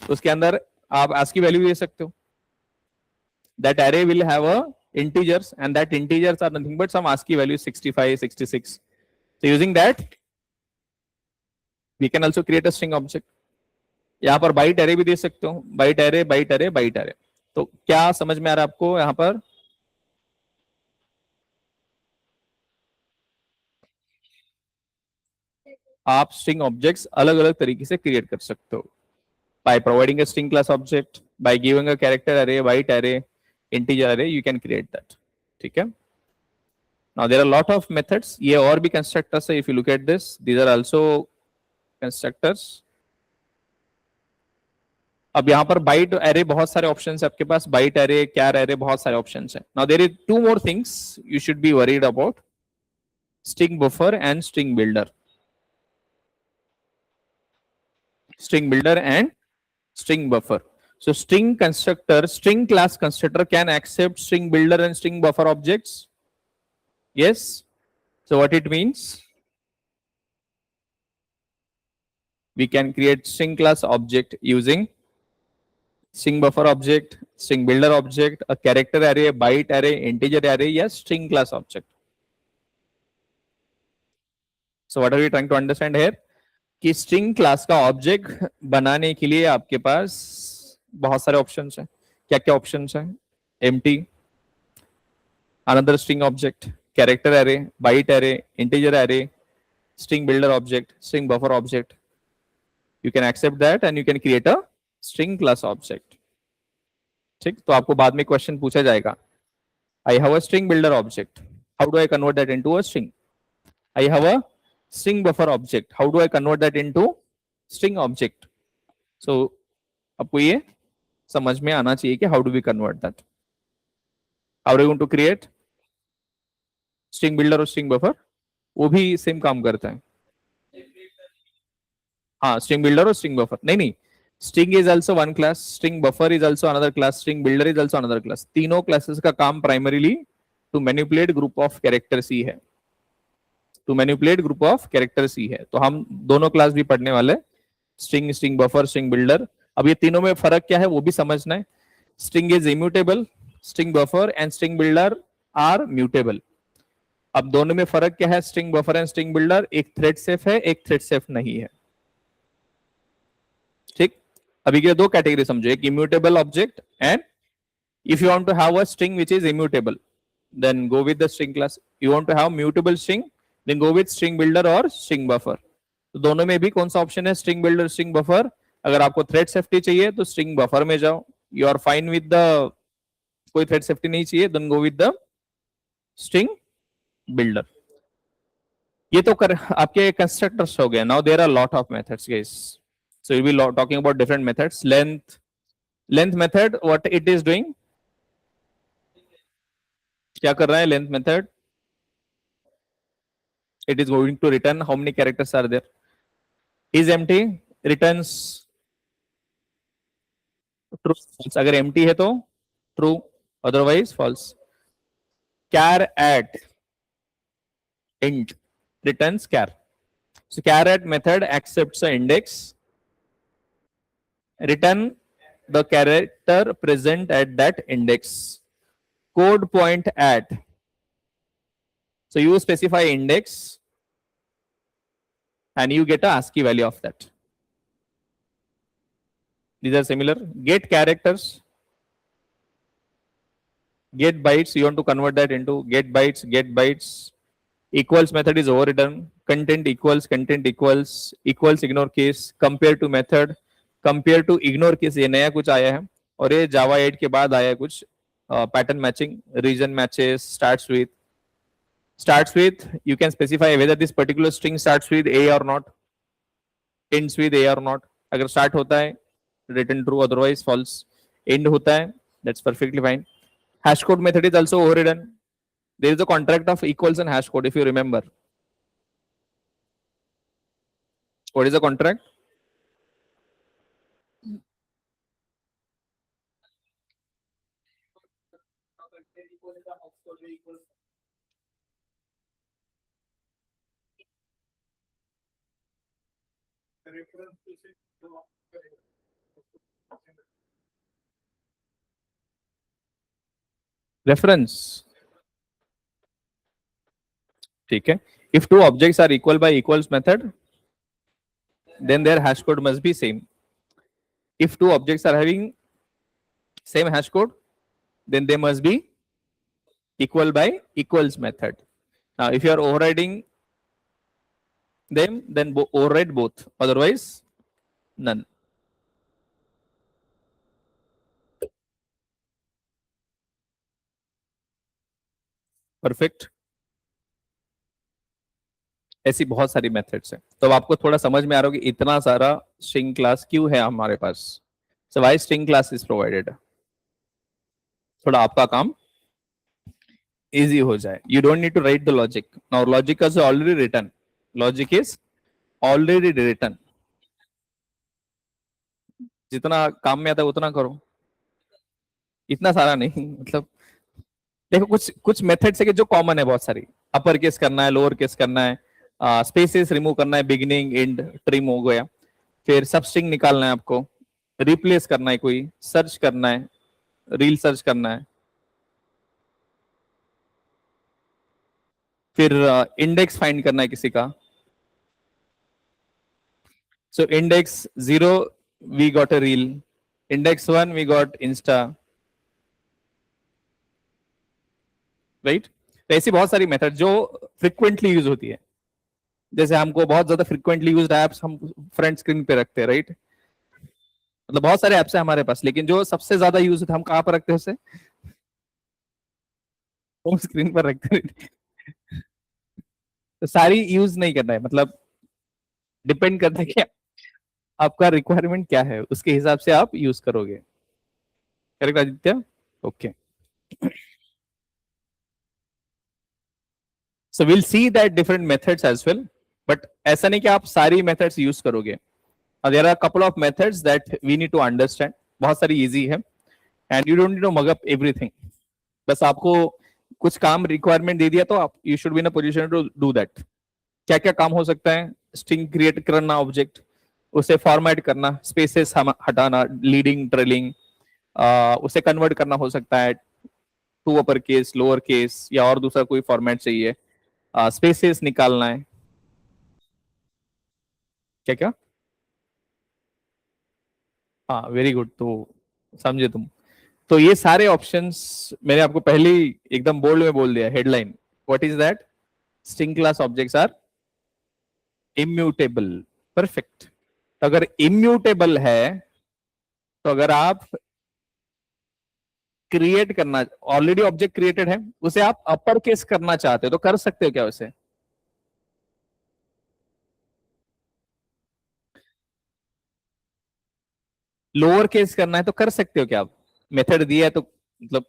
उसके अंदर आप आस्की वैल्यू दे सकते हो. That array will have a integers and that integers are nothing but some ASCII value 65, 66. So using that we can also create a string object. यहां पर बाइट एरे भी दे सकते हो. Byte array, byte array, byte array. तो क्या समझ में आ रहा है आपको? यहां पर आप स्ट्रिंग ऑब्जेक्ट्स अलग अलग तरीके से क्रिएट कर सकते हो. By providing a string class object, by giving a character array, byte array, integer array, you can create that. ठीक है. Now there are lot of methods. ये और भी कंस्ट्रक्टर्स है. If you look at this, these are also constructors. अब यहाँ पर बाइट एरे बहुत सारे ऑप्शंस है आपके पास. बाइट एरे, कैर एरे, बहुत सारे ऑप्शंस है. Now there is two more things you should be worried about. String buffer and string builder. String builder and string buffer. So string constructor, string class constructor can accept string builder and string buffer objects. Yes. So what it means? We can create string class object using string buffer object, string builder object, a character array, byte array, integer array, yes, string class object. So what are we trying to understand here? कि string class का object बनाने के लिए आपके पास बहुत सारे ऑप्शंस हैं. क्या क्या ऑप्शंस हैं? empty, another string object, character array, byte array, integer array, string builder object, string buffer object. You can accept that and you can create a string class object. ठीक. तो आपको बाद में क्वेश्चन पूछा जाएगा. I have a string builder object. How do I convert that into a string? I have a string buffer object. How do I convert that into string object? So आपको ये समझ में आना चाहिए कि how do we convert that. How are you going to create string builder और स्ट्रिंग बफर? वो भी सेम काम करता है. हाँ, स्ट्रिंग बिल्डर और स्ट्रिंग बफर नहीं. String is also one class, string buffer is also another class, string builder is also another class. तीनों क्लासेस का काम primarily to manipulate group of characters ही है. To manipulate group of characters ही है. तो हम दोनों क्लास भी पढ़ने वाले, string, string buffer, string builder. अब ये तीनों में फर्क क्या है वो भी समझना है. String is immutable, string buffer and string builder are mutable. अब दोनों में फर्क क्या है? String buffer and string builder, एक थ्रेड सेफ है, एक थ्रेड सेफ नहीं है. ठीक. अभी के दो कैटेगरी समझो. एक immutable object and if you want to have a string which is immutable then go with the string class. You want to have mutable string then go with string builder और स्ट्रिंग बफर. तो दोनों में भी कौन सा ऑप्शन है? String builder, string buffer. अगर आपको थ्रेड सेफ्टी चाहिए तो स्ट्रिंग बफर में जाओ. You are fine with the कोई थ्रेड सेफ्टी नहीं चाहिए then go with the string builder. ये तो कर आपके कंस्ट्रक्टर्स हो गए. Now there are lot of methods guys. So we will be talking about different methods. Length method, what it is doing? क्या कर रहा है length method? It is going to return how many characters are there. Is empty returns true. अगर एम्प्टी है तो true, otherwise false. Char at int returns char. So char@, method accepts the index, return the character present at that index. Code point at. So you specify index and you get a ASCII value of that. These are similar. Get characters, get bytes. You want to convert that into get bytes, get bytes. Equals method is overridden. Content equals equals ignore case. Compare to method. Compare to ignore case. ये नया कुछ आया है और ये Java 8 के बाद आया है कुछ pattern matching. Region matches starts with you can specify whether this particular string starts with a or not, ends with a or not. अगर start होता है return true, otherwise false. End होता है, that's perfectly fine. Hash code method is also overridden. There is a contract of equals and hash code, if you remember. What is the contract? Reference. ठीक है. If two objects are equal by equals method, then their hash code must be same. If two objects are having same hash code, then they must be equal by equals method. Now, if you are overriding them, then override both. Otherwise, none. Perfect. ऐसी बहुत सारी मेथड्स हैं. तो अब आपको थोड़ा समझ में आ रहा हो कि इतना सारा स्ट्रिंग क्लास क्यों है हमारे पास. So why string class is provided? थोड़ा आपका काम easy हो जाए. You don't need to write the logic. Now logic is already written. Logic is already written. जितना काम में आता है उतना करो. इतना सारा नहीं. मतलब देखो कुछ मेथड्स है कि जो कॉमन है बहुत सारी. अपर केस करना है, लोअर केस करना है, स्पेसेस रिमूव करना है, बिगिनिंग एंड ट्रिम हो गया. फिर सब स्ट्रिंग निकालना है आपको, रिप्लेस करना है, कोई सर्च करना है, रील सर्च करना है, फिर इंडेक्स फाइंड करना है किसी का. So index 0 we got a reel, index 1 we got Insta, right. तो ऐसी बहुत सारी मेथड जो फ्रिक्वेंटली यूज होती है. जैसे हमको बहुत ज्यादा फ्रिक्वेंटली यूज्ड एप्स हम फ्रंट स्क्रीन पे रखते हैं, राइट. मतलब बहुत सारे एप्स है हमारे पास, लेकिन जो सबसे ज्यादा यूज होता है हम कहाँ पर रखते हैं उसे? होम स्क्रीन पर रखते हैं. तो सारी यूज नहीं करना है, मतलब डिपेंड करता है कि आपका रिक्वायरमेंट क्या है, उसके हिसाब से आप यूज करोगे. Correct Aditya? Okay. So will see that different methods as well, but ऐसा नहीं कि आप सारी मेथड्स यूज करोगे. There are couple of methods that we need to understand. बहुत सारी इजी है and you don't need to mug up everything. बस आपको कुछ काम रिक्वायरमेंट दे दिया तो आप you should be in a position to do that. क्या क्या काम हो सकता है? स्ट्रिंग क्रिएट करना, ऑब्जेक्ट उसे फॉर्मेट करना, स्पेसेस हटाना, लीडिंग ट्रेलिंग, उसे कन्वर्ट करना हो सकता है to upper case, lower case, या और दूसरा कोई फॉर्मेट चाहिए. स्पेसेस निकालना है. क्या क्या? हाँ, वेरी गुड. तो समझे तुम. तो ये सारे ऑप्शंस मैंने आपको पहले ही एकदम बोल्ड में बोल दिया. Headline what is that? String class objects are immutable. Perfect. अगर इम्यूटेबल है तो अगर आप क्रिएट करना, ऑलरेडी ऑब्जेक्ट क्रिएटेड है, उसे आप अपर केस करना चाहते हो तो कर सकते हो क्या उसे? लोअर केस करना है तो कर सकते हो क्या आप? मेथड दिया है तो, मतलब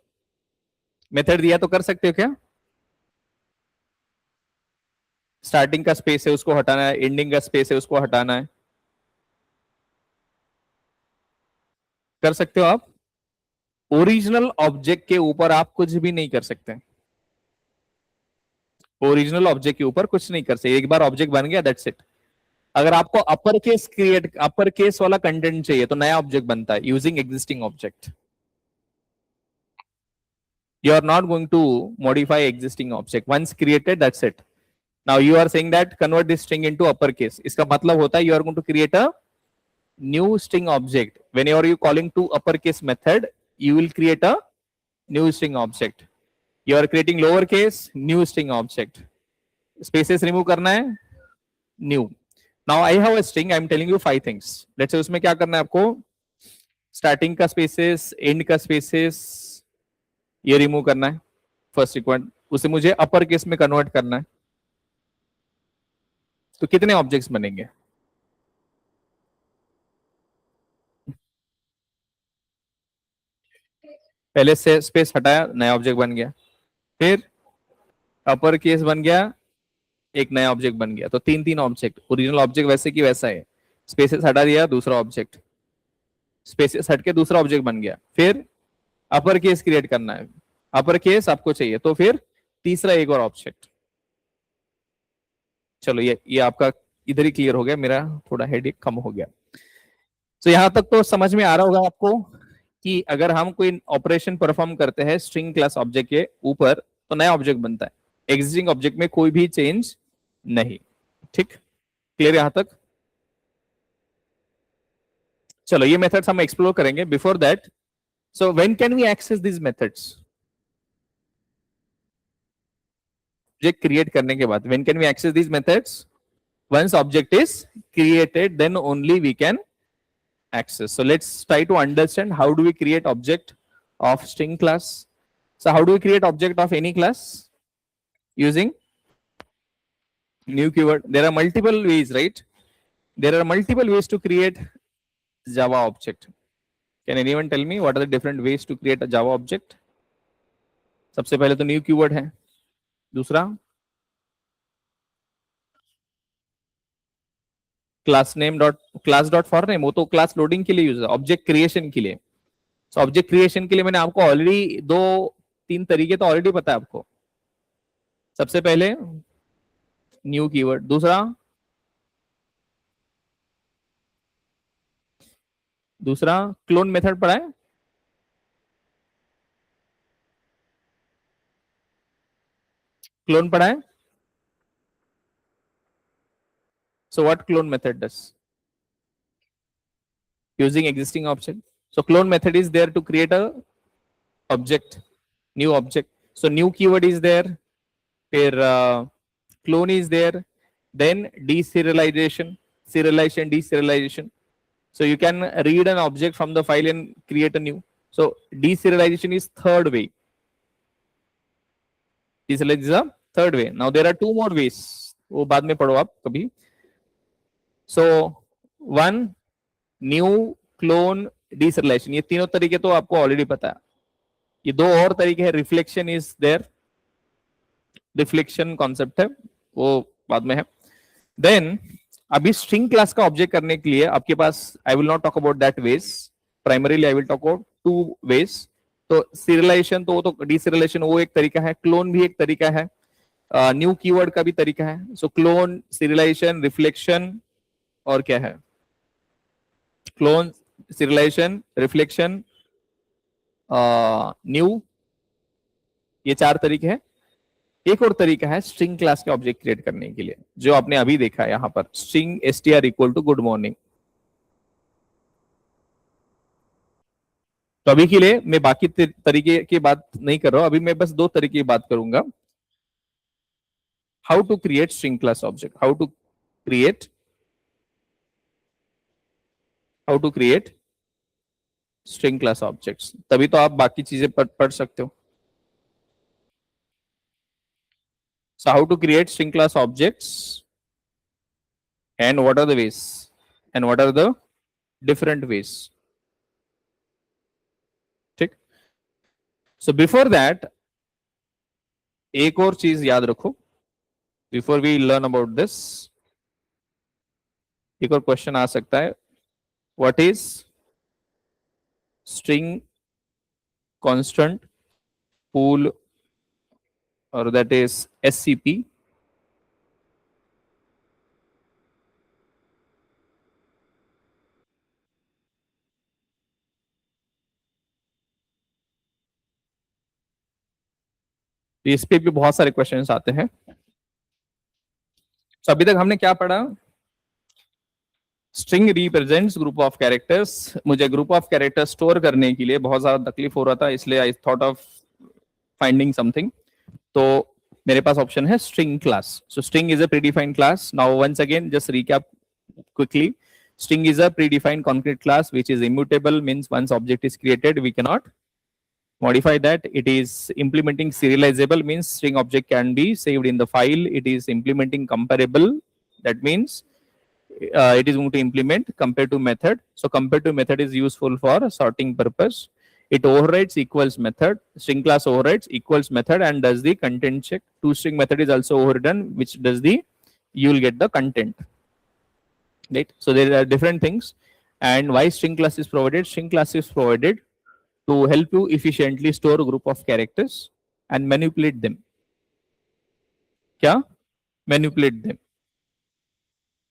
मेथड दिया तो कर सकते हो क्या? स्टार्टिंग का स्पेस है उसको हटाना है, एंडिंग का स्पेस है उसको हटाना है, कर सकते हो आप. ओरिजिनल ऑब्जेक्ट के ऊपर आप कुछ भी नहीं कर सकते. ओरिजिनल ऑब्जेक्ट के ऊपर कुछ नहीं कर सकते, एक बार ऑब्जेक्ट बन गया दैट्स इट। अगर आपको अपर केस वाला कंटेंट चाहिए तो नया ऑब्जेक्ट बनता है using existing object. You are not going to modify existing object once created, that's it. Now you are saying that convert this string into uppercase, इसका मतलब होता है you are going to create a new string object. Whenever you calling to uppercase method, you will create a new string object. You are creating lowercase new string object. Spaces remove करना है new. Now I have a string, I am telling you 5 things. Let's say उसमें क्या करना है आपको, स्टार्टिंग का स्पेसेस, एंड का स्पेसेस ये रिमूव करना है फर्स्ट रिक्वायर्ड, उसे मुझे अपर केस में कन्वर्ट करना है। तो कितने ऑब्जेक्ट्स बनेंगे, पहले से स्पेस हटाया नया ऑब्जेक्ट बन गया, फिर अपर केस बन गया, एक नया ऑब्जेक्ट बन गया, तो 3 ऑब्जेक्ट, ओरिजिनल ऑब्जेक्ट वैसे की वैसा है, स्पेसेस हटा दिया दूसरा ऑब्जेक्ट, स्पेसेस हट के दूसरा ऑब्जेक्ट बन गया, फिर अपर केस क्रिएट करना है, अपर केस आपको चाहिए तो फिर तीसरा एक और ऑब्जेक्ट। चलो ये आपका इधर ही क्लियर हो गया, मेरा थोड़ा हेडेक कम हो गया। तो यहां तक तो समझ में आ रहा होगा आपको कि अगर हम कोई ऑपरेशन परफॉर्म करते हैं स्ट्रिंग क्लास ऑब्जेक्ट के ऊपर तो नया ऑब्जेक्ट बनता है, एग्जिस्टिंग ऑब्जेक्ट में कोई भी चेंज नहीं। ठीक, क्लियर यहां तक? चलो ये मेथड्स हम एक्सप्लोर करेंगे। Before that, so when can we access this methods, object create करने के बाद when can we access this methods, once object is created then only we can access. So let's try to understand how do we create object of string class. So how do we create object of any class? Using new keyword. There are multiple ways, right? There are multiple ways to create Java object. Can anyone tell me what are the different ways to create a Java object? सबसे पहले तो new keyword है, दूसरा class name dot class dot for name, वो तो क्लास लोडिंग के लिए यूज है, ऑब्जेक्ट क्रिएशन के लिए। सो ऑब्जेक्ट क्रिएशन के लिए मैंने आपको ऑलरेडी 2-3 तरीके तो ऑलरेडी पता है आपको। सबसे पहले न्यू कीवर्ड, दूसरा क्लोन मेथड पढ़ा है, क्लोन पढ़ा है। So what clone method does, using existing object. So clone method is there to create a object, new object. So new keyword is there, फिर clone is there, then deserialization, serialization, deserialization. So you can read an object from the file and create a new. So deserialization is third way. Deserialization is the third way. Now there are 2 more ways. वो बाद में पढ़ो आप कभी. So one, न्यू, क्लोन, डीसरिलाइजेशन, ये तीनों तरीके तो आपको ऑलरेडी पता है। ये 2 और तरीके हैं, reflection is there, reflection concept है वो बाद में है। देन अभी स्ट्रिंग क्लास का ऑब्जेक्ट करने के लिए आपके पास, I will not talk about that ways, primarily I will talk about 2 ways. तो सीरियलाइजेशन तो वो तो डीसीरियलाइजेशन वो एक तरीका है, क्लोन भी एक तरीका है, न्यू कीवर्ड का भी तरीका है। सो क्लोन, सीरियलाइजेशन, रिफ्लेक्शन और क्या है, क्लोन, सीरियलाइजेशन, रिफ्लेक्शन, न्यू, ये 4 तरीके हैं। एक और तरीका है स्ट्रिंग क्लास के ऑब्जेक्ट क्रिएट करने के लिए, जो आपने अभी देखा है यहां पर, string str equal to good morning. तो अभी के लिए मैं बाकी तरीके की बात नहीं कर रहा हूं, अभी मैं बस 2 तरीके की बात करूंगा। How to create string class object, how to create string class objects, तभी तो आप बाकी चीजें पढ़ सकते हो। So how to create string class objects and what are the ways and what are the different ways. ठीक, so before that एक और चीज याद रखो, before we learn about this, एक और क्वेश्चन आ सकता है, what is string constant pool or that is SCP. इस पे भी बहुत सारे क्वेश्चंस आते हैं. तो अभी तक हमने क्या पढ़ा? String represents group of characters. मुझे ग्रुप ऑफ कैरेक्टर्स स्टोर करने के लिए बहुत ज्यादा तकलीफ हो रहा था, इसलिए I thought of finding something. तो मेरे पास ऑप्शन है string class. So string is a predefined class. Now once again just recap quickly. String is a predefined concrete class which is immutable, means once object is created we cannot modify that. It is implementing serializable, means string object can be saved in the file. It is implementing comparable, that means it is going to implement compare to method. So compare to method is useful for sorting purpose. It overrides equals method. String class overrides equals method and does the content check. ToString method is also overridden, which does the, you will get the content. Right? So there are different things. And why string class is provided? String class is provided to help you efficiently store a group of characters and manipulate them. Kya? Manipulate them.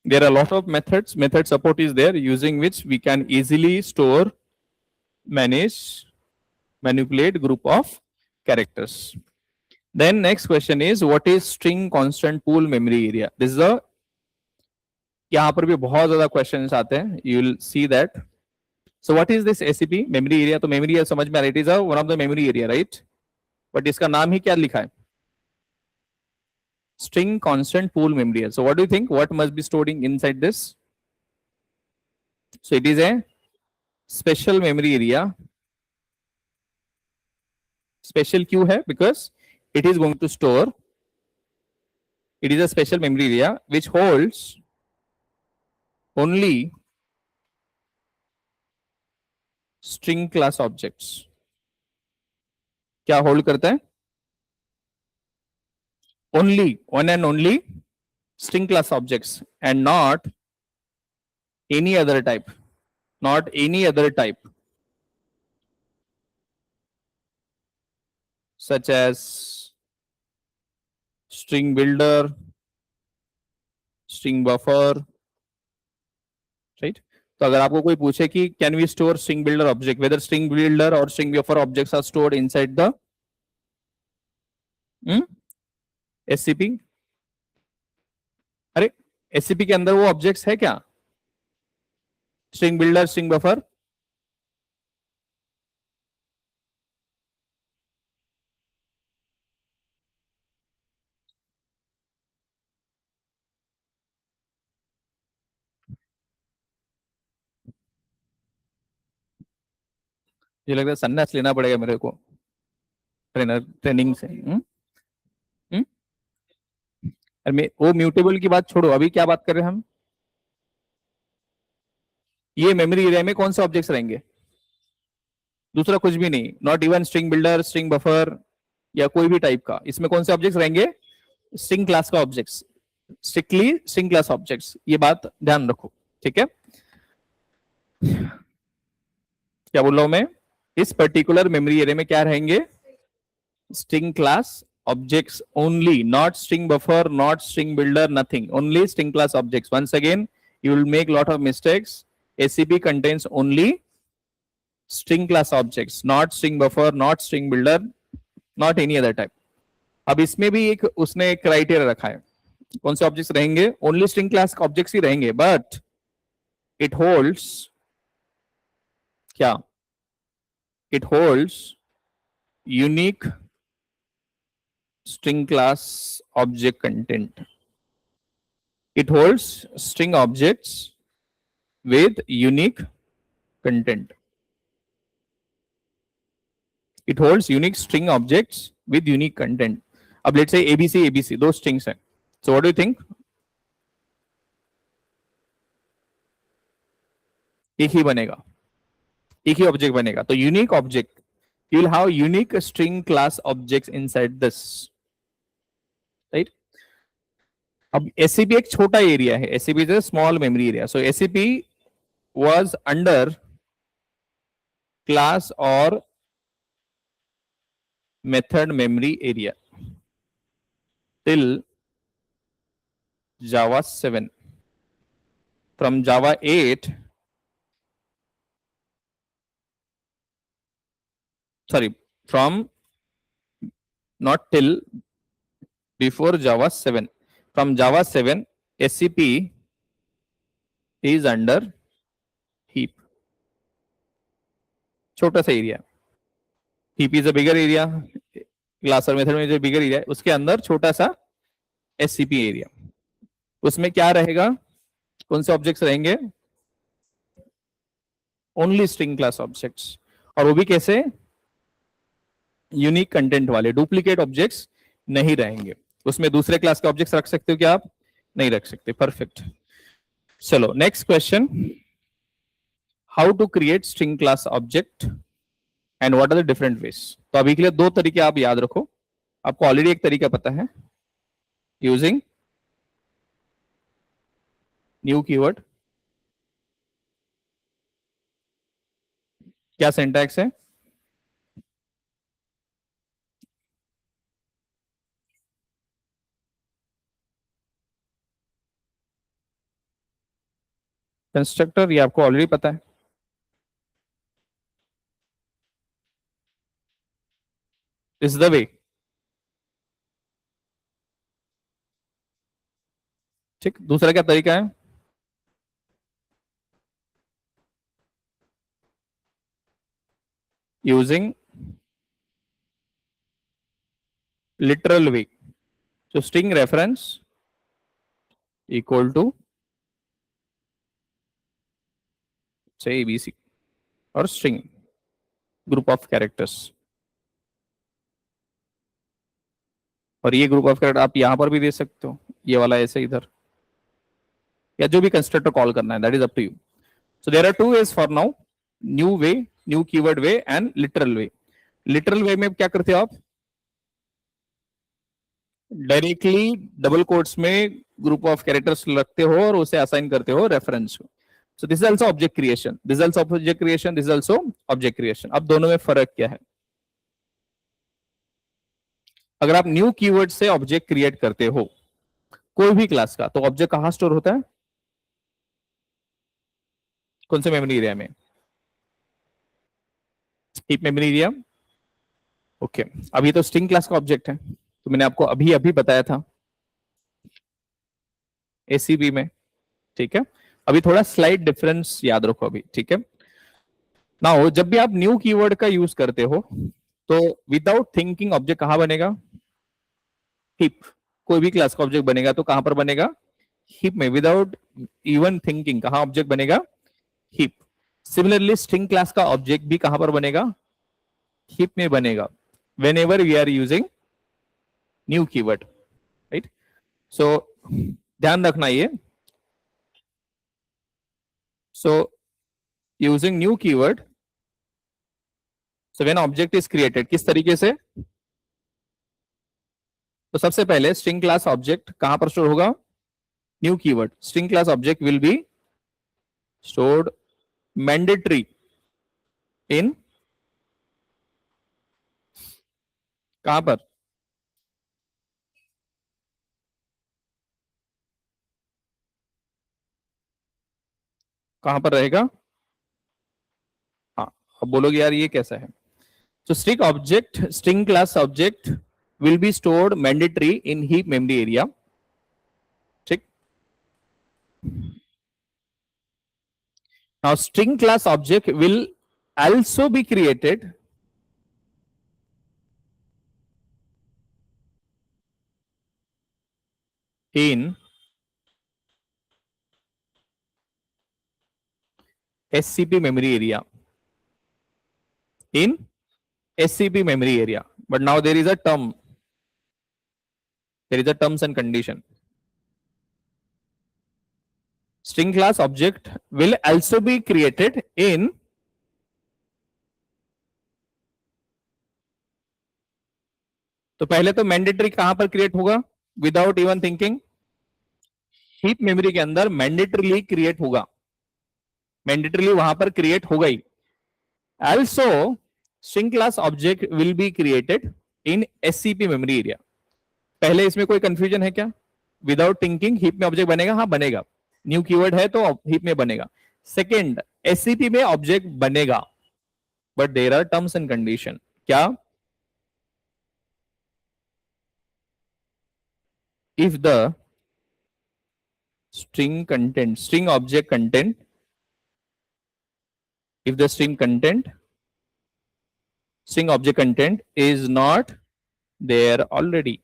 There are a lot of methods. Method support is there, using which we can easily store, manage, manipulate group of characters. Then next question is, what is string constant pool memory area? This is a, यहाँ पर भी बहुत ज्यादा क्वेश्चंस आते हैं. You will see that. So what is this SCP memory area? तो memory area समझ में आ रहा है. It is a one of the memory area, right? But इसका नाम ही क्या लिखा है? String constant pool memory area. So what do you think? What must be stored inside this? So it is a special memory area. Special क्यों है? Because it is going to store. It is a special memory area which holds only string class objects. क्या होल्ड करता है? Only, one and only string class objects and not any other type. Not any other type. Such as string builder, string buffer, right? तो अगर आपको कोई पूछे कि can we store string builder object, whether string builder और string buffer objects are stored inside the SCP. अरे एससीपी के अंदर वो ऑब्जेक्ट्स है क्या? String builder, string buffer. मुझे लगता है सन्यास लेना पड़ेगा मेरे को ट्रेनिंग से. हम्म? अरे वो म्यूटेबल की बात छोड़ो, अभी क्या बात कर रहे हैं हम? ये मेमोरी एरिया में कौन से ऑब्जेक्ट्स रहेंगे? दूसरा कुछ भी नहीं. Not even string builder, string buffer या कोई भी टाइप का. इसमें कौन से ऑब्जेक्ट्स रहेंगे? स्ट्रिंग क्लास का objects. Strictly string class objects. ये बात ध्यान रखो, ठीक है? क्या बोल रहा हूं मैं? इस पर्टिकुलर मेमोरी एरिया में क्या रहेंगे? String class objects only, not string buffer, not string builder, nothing, only string class objects. Once again, you will make lot of mistakes. SCP contains only string class objects, not string buffer, not string builder, not any other type. अब इसमें भी एक उसने एक क्राइटेरिया रखा है. कौन से ऑब्जेक्ट्स रहेंगे? ओनली स्ट्रिंग क्लास ऑब्जेक्ट्स ही रहेंगे, बट इट होल्ड्स क्या? It holds unique string class object content. It holds string objects with unique content. It holds unique string objects with unique content. अब let's say ABC, ABC, दो strings हैं. So what do you think? एक ही बनेगा, एक ही ऑब्जेक्ट बनेगा. तो unique object, you will have unique string class objects inside this. Right? अब एससीपी एक छोटा एरिया है. SCP is a small memory area. So SCP was under class और method memory area. till Java 7. From Java 8, sorry, from not till, before Java 7. From Java 7, SCP is under heap. छोटा सा area. heap is a bigger area. क्लासर मेथड में जो बिगर एरिया है उसके अंदर छोटा सा SCP एरिया. उसमें क्या रहेगा? कौन से ऑब्जेक्ट्स रहेंगे? Only string class objects. और वो भी कैसे? यूनिक कंटेंट वाले. डुप्लीकेट ऑब्जेक्ट्स नहीं रहेंगे. उसमें दूसरे क्लास के ऑब्जेक्ट्स रख सकते हो क्या आप? नहीं रख सकते. परफेक्ट. चलो next question. How to create string class object and what are the different ways. तो अभी के लिए दो तरीके आप याद रखो. आपको ऑलरेडी एक तरीका पता है. Using new keyword. क्या सिंटैक्स है? कंस्ट्रक्टर. ये आपको ऑलरेडी पता है. Is the way. ठीक. दूसरा क्या तरीका है? Using literal way. So string reference equal to say ABC or string group of characters. और ये ग्रुप ऑफ कैरेक्टर आप यहां पर भी दे सकते हो. ये वाला ऐसे इधर, या जो भी कंस्ट्रक्टर कॉल करना है, that is up to you. So there are two ways for now. New way, new keyword way and literal way. Literal way में क्या करते हो आप? डायरेक्टली डबल कोट्स में ग्रुप ऑफ कैरेक्टर्स रखते हो और उसे असाइन करते हो रेफरेंस को. So this is also object creation. This is also object creation. This is also object creation. अब दोनों में फर्क क्या है? अगर आप न्यू कीवर्ड से ऑब्जेक्ट क्रिएट करते हो कोई भी क्लास का, तो ऑब्जेक्ट कहां स्टोर होता है? कौन से मेमोरी एरिया में? Heap memory area. ओके. अब ये तो स्ट्रिंग क्लास का ऑब्जेक्ट है, तो मैंने आपको अभी अभी बताया था एसीबी में. ठीक है. अभी थोड़ा स्लाइड डिफरेंस याद रखो अभी. ठीक है. नाउ जब भी आप न्यू कीवर्ड का यूज करते हो तो विदाउट थिंकिंग ऑब्जेक्ट कहां बनेगा? हीप. कोई भी क्लास का ऑब्जेक्ट बनेगा तो कहां पर बनेगा? हीप में. विदाउट इवन थिंकिंग कहां ऑब्जेक्ट बनेगा? हीप. सिमिलरली स्ट्रिंग क्लास का ऑब्जेक्ट भी कहां पर बनेगा? हीप में बनेगा. whenever we are using new keyword, right? So ध्यान रखना ये. So using new keyword, so when object is created, किस तरीके से? तो सबसे पहले स्ट्रिंग क्लास ऑब्जेक्ट कहां पर स्टोर होगा? New keyword. String class object will be stored mandatory इन, कहां पर? कहां पर रहेगा? हाँ. अब बोलोगे यार ये कैसा है? तो string object, string class object will be stored mandatory in heap memory area. ठीक. Now string class object will also be created in SCP memory area. In SCP memory area. But now there is a term. There is a terms and condition. String class object will also be created in तो पहले तो मैंडेटरी कहां पर क्रिएट होगा? Without even thinking heap memory के अंदर मैंडेटरीली क्रिएट होगा. मैंडेटरीली वहां पर क्रिएट हो गई. Also string class object will be created in SCP memory area. पहले इसमें कोई कंफ्यूजन है क्या? विदाउट थिंकिंग हीप में ऑब्जेक्ट बनेगा? हाँ बनेगा, न्यू कीवर्ड है तो हीप में बनेगा। सेकेंड, एससीपी में ऑब्जेक्ट बनेगा, but there are terms and condition. क्या? If the string object content, if the string object content is not there already.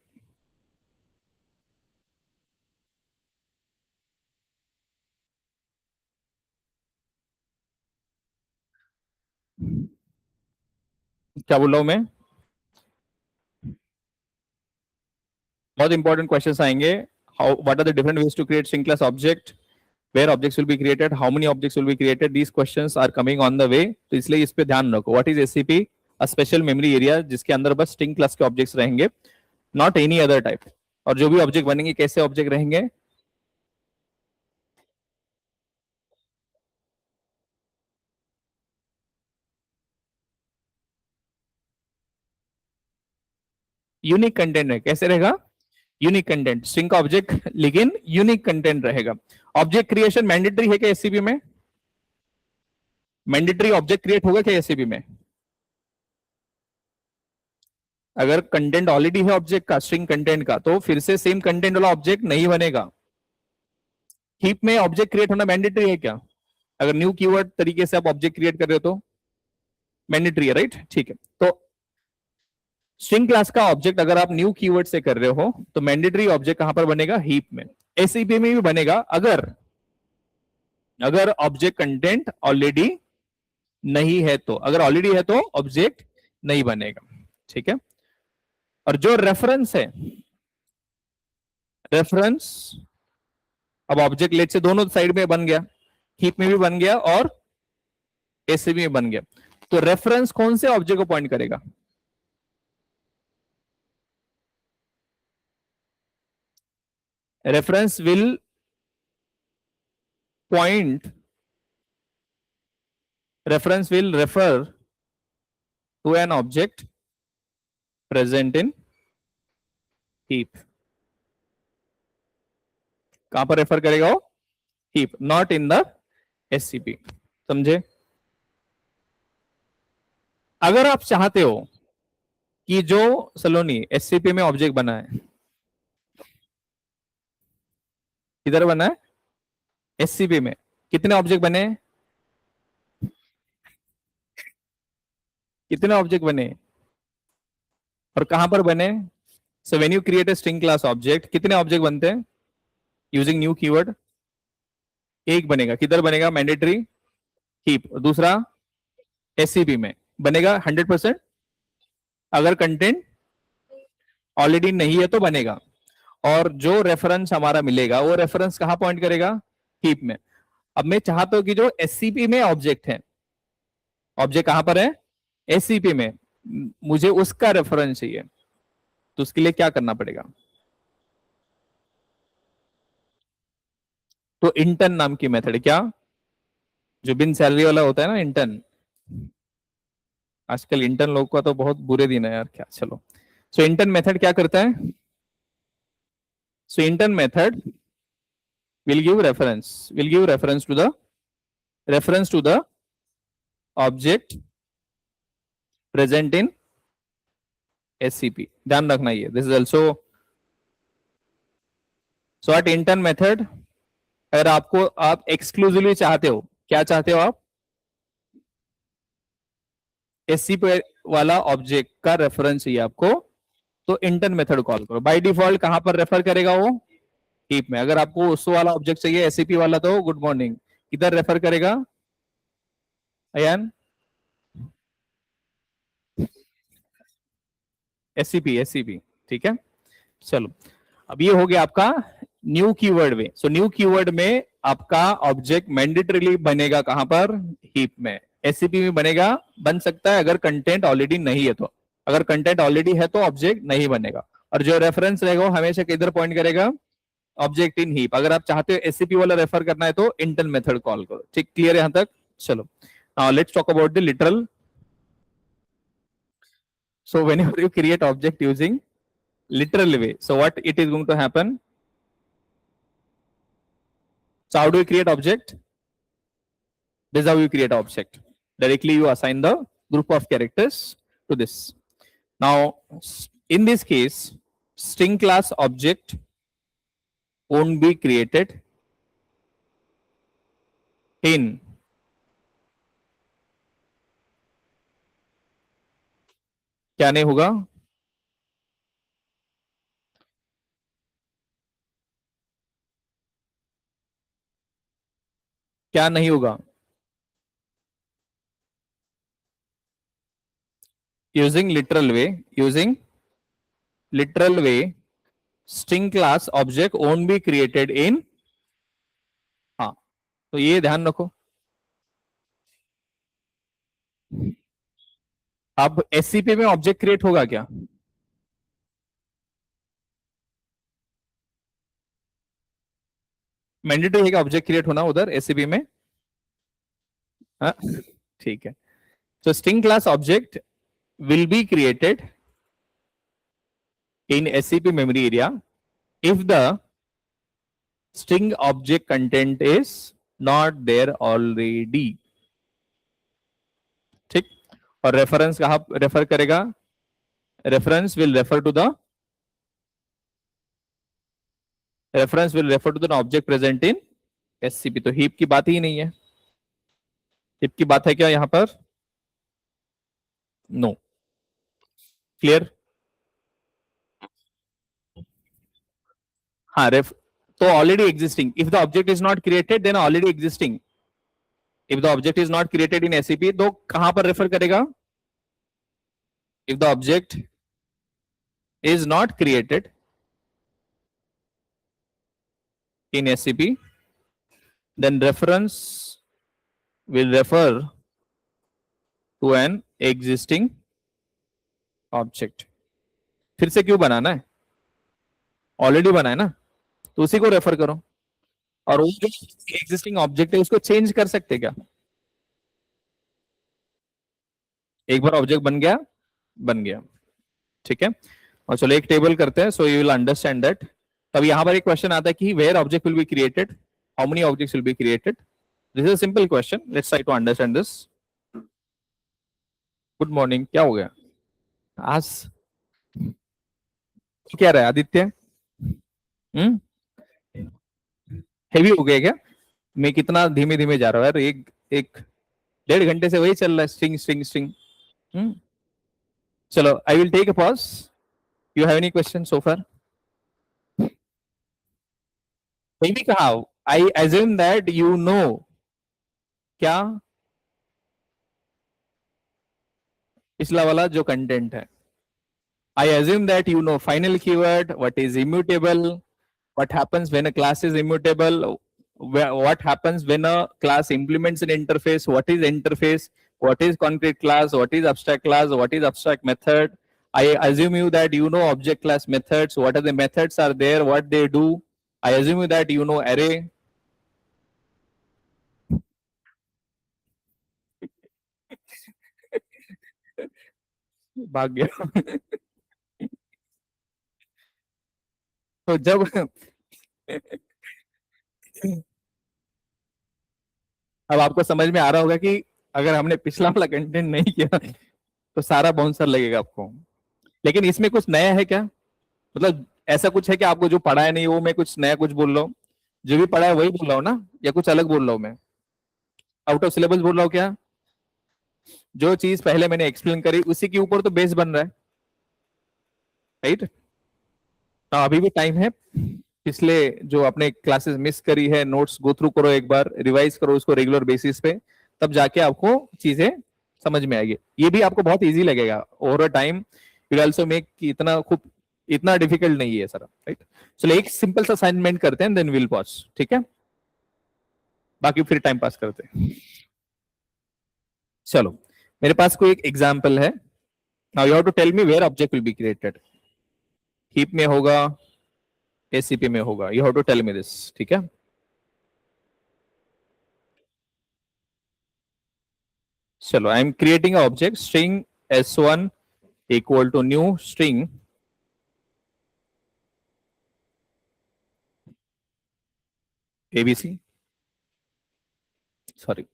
क्या बोल रहा हूं मैं? बहुत इंपॉर्टेंट क्वेश्चंस आएंगे। How, what are the different ways to create string class object, where objects will be created, how many objects will be created, these questions are coming on the way। तो इसलिए इस पे ध्यान रखो। What is SCP? A special memory area जिसके अंदर बस स्ट्रिंग क्लास के ऑब्जेक्ट्स रहेंगे, नॉट एनी अदर टाइप। और जो भी ऑब्जेक्ट बनेंगे कैसे ऑब्जेक्ट रहेंगे? यूनिक कंटेंट है। कैसे रहेगा? यूनिक कंटेंट, स्ट्रिंग का ऑब्जेक्ट लेकिन यूनिक कंटेंट रहेगा। ऑब्जेक्ट क्रिएशन मैंडेटरी है क्या एससीपी में? मैंडेटरी ऑब्जेक्ट क्रिएट होगा क्या एससीपी में? अगर कंटेंट ऑलरेडी है ऑब्जेक्ट का, स्ट्रिंग कंटेंट का, तो फिर से सेम कंटेंट वाला ऑब्जेक्ट नहीं बनेगा। हीप में ऑब्जेक्ट क्रिएट होना मैंडेटरी है क्या? अगर न्यू कीवर्ड तरीके से आप ऑब्जेक्ट क्रिएट कर रहे हो तो मैंडेटरी है, राइट? ठीक है, तो स्ट्रिंग क्लास का ऑब्जेक्ट अगर आप न्यू कीवर्ड से कर रहे हो तो मैंडेटरी ऑब्जेक्ट कहां पर बनेगा? हीप में। एससीपी में भी बनेगा अगर अगर ऑब्जेक्ट कंटेंट ऑलरेडी नहीं है तो। अगर ऑलरेडी है तो ऑब्जेक्ट नहीं बनेगा, ठीक है? और जो रेफरेंस है, रेफरेंस, अब ऑब्जेक्ट लेट से दोनों साइड में बन गया, हीप में भी बन गया और एससीपी में बन गया। तो रेफरेंस कौन से ऑब्जेक्ट को पॉइंट करेगा? Reference will point, reference will refer to an object present in heap। कहां पर रेफर करेगा वो? heap, not in the SCP। समझे? अगर आप चाहते हो कि जो सलोनी एससीपी में ऑब्जेक्ट बना है, किधर बना है? एससीपी में। कितने ऑब्जेक्ट बने? कितने ऑब्जेक्ट बने और कहां पर बने? So when you create a string class object, कितने ऑब्जेक्ट बनते हैं यूजिंग न्यू कीवर्ड? एक बनेगा। किधर बनेगा? Mandatory heap. दूसरा एससीपी में बनेगा 100%। अगर कंटेंट ऑलरेडी नहीं है तो बनेगा। और जो रेफरेंस हमारा मिलेगा वो रेफरेंस कहां पॉइंट करेगा? हीप में। अब मैं चाहता हूं कि जो एससीपी में ऑब्जेक्ट है, ऑब्जेक्ट कहां पर है? एससीपी में, मुझे उसका रेफरेंस चाहिए। तो उसके लिए क्या करना पड़ेगा? तो इंटर्न नाम की मेथड। क्या? जो बिन सैलरी वाला होता है ना, इंटर्न। आजकल इंटर्न लोग का तो बहुत बुरे दिन है यार, क्या। चलो, सो इंटर्न मेथड क्या करता है? So intern method will give reference to the object present in SCP। ध्यान रखना ये, this is also so at intern method। अगर आपको, आप एक्सक्लूसिवली चाहते हो, क्या चाहते हो आप? SCP वाला ऑब्जेक्ट का रेफरेंस चाहिए आपको, तो इंटर्न मेथड कॉल करो। बाय डिफॉल्ट कहां पर रेफर करेगा वो? हीप में। अगर आपको उस वाला ऑब्जेक्ट चाहिए एससीपी वाला, तो गुड मॉर्निंग, किधर रेफर करेगा अयान? एससीपी, एससीपी, ठीक है। चलो, अब ये हो गया आपका न्यू कीवर्ड में। सो न्यू कीवर्ड में आपका ऑब्जेक्ट मैंडेटरीली बनेगा कहां पर? हीप में। एससीपी में बनेगा, बन सकता है अगर कंटेंट ऑलरेडी नहीं है तो। अगर कंटेंट ऑलरेडी है तो ऑब्जेक्ट नहीं बनेगा। और जो रेफरेंस रहेगा वो हमेशा किधर पॉइंट करेगा? Object in heap. अगर आप चाहते हो एससीपी वाला रेफर करना है तो इंटर्न मेथड कॉल करो। ठीक, क्लियर है यहां तक? चलो, now let's talk about the literal. So whenever you create object using literal way. So what it is going to happen? So how do you create object? This is how you create object. Directly you assign the group of characters to this. Now, in this case, string class object won't be created in क्या नहीं होगा? क्या नहीं होगा? Using literal way, string class object won't be created in, हाँ, तो ये ध्यान रखो. अब एससीपी में ऑब्जेक्ट क्रिएट होगा क्या? मैंडेटरी है क्या ऑब्जेक्ट क्रिएट होना उधर एससीपी में? हाँ, ठीक है. So string class object will be created in SCP memory area if the string object content is not there already. ठीक. और रेफरेंस कहां रेफर करेगा? Reference will refer to the object present in SCP. तो हीप की बात ही नहीं है. हीप की बात है क्या यहां पर? नो. क्लियर? हाँ, तो already existing. If the object is not created then already existing. If the object is not created in SCP तो कहां पर रेफर करेगा? If the object is not created in SCP, then reference will refer to an existing object. फिर से क्यों बनाना है? ऑलरेडी बना है ना, तो उसी को रेफर करो. और वो जो एग्जिस्टिंग ऑब्जेक्ट है उसको चेंज कर सकते क्या? एक बार ऑब्जेक्ट बन गया. ठीक है. और चलो एक टेबल करते हैं, so you will understand that. तब यहां पर एक क्वेश्चन आता है कि where object will be created, how many objects will be created. This is a simple question. Let's try to understand this. Good morning. क्या हो गया आज? क्या रहा है आदित्य? हेवी हो गया क्या? मैं कितना धीमे धीमे जा रहा हूँ यार. एक एक 1.5 घंटे से वही चल रहा है. String string string. चलो I will take a pause. You have any question so far? नहीं भी कहा. I assume that you know. क्या? पिछला वाला जो कंटेंट है. I assume that you know final keyword, what is immutable, what happens when a class is immutable, what happens when a class implements an interface, what is interface, what is concrete class, what is abstract class, what is abstract method. I assume you that you know object class methods, what are the methods are there, what they do. I assume you that you know array. भाग गया. तो जब अब आपको समझ में आ रहा होगा कि अगर हमने पिछला वाला कंटेंट नहीं किया तो सारा बाउंसर लगेगा आपको. लेकिन इसमें कुछ नया है क्या? मतलब ऐसा कुछ है कि आपको जो पढ़ा है नहीं वो मैं कुछ नया कुछ बोल रहा हूँ? जो भी पढ़ा है वही बोल रहा हूँ ना, या कुछ अलग बोल रहा हूँ मैं? आउट ऑफ सिलेबस बोल रहा हूँ क्या? जो चीज पहले मैंने एक्सप्लेन करी उसी के ऊपर तो बेस बन रहा है. राइट. तो अभी भी टाइम है. पिछले जो आपने क्लासेस मिस करी है, नोट्स गो थ्रू करो, एक बार रिवाइज करो उसको रेगुलर बेसिस पे. तब जाके आपको चीजें समझ में आएगी. ये भी आपको बहुत इजी लगेगा. Over a time you also make. इतना डिफिकल्ट नहीं है सर. राइट. चलो एक सिंपल सा असाइनमेंट करते हैं, देन विल पॉज. ठीक है. बाकी फिर टाइम पास करते हैं. चलो मेरे पास कोई एक एग्जाम्पल है. Now you have to tell me where object will be created. Heap में होगा, एसीपी में होगा. You have to tell me this. ठीक है. चलो I am creating object string s1 equal to new string ABC, sorry.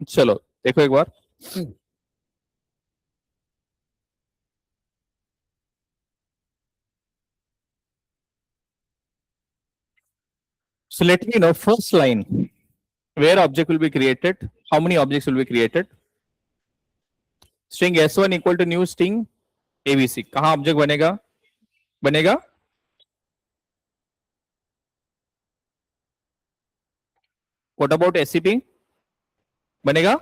चलो देखो एक बार। So let me know first line where object will be created, how many objects will be created. String S1 equal to new string ABC, कहाँ ऑब्जेक्ट बनेगा? बनेगा व्हाट अबाउट SCP, बनेगा?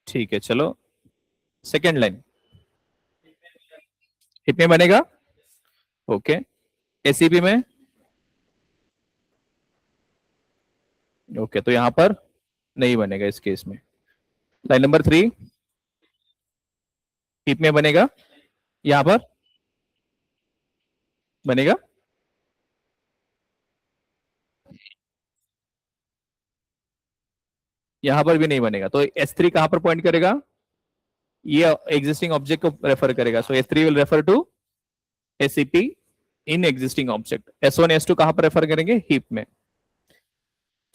ठीक है, चलो सेकेंड लाइन हिप में बनेगा। ओके, SCP में ओके, तो यहां पर नहीं बनेगा इस केस में। लाइन नंबर 3 हिप में बनेगा, यहां पर बनेगा। यहां पर भी नहीं बनेगा, तो S3 कहां पर पॉइंट करेगा? ये एग्जिस्टिंग ऑब्जेक्ट को रेफर करेगा, so S3 will refer to SCP in existing object. S1 S2 कहां पर रेफर करेंगे? हीप में।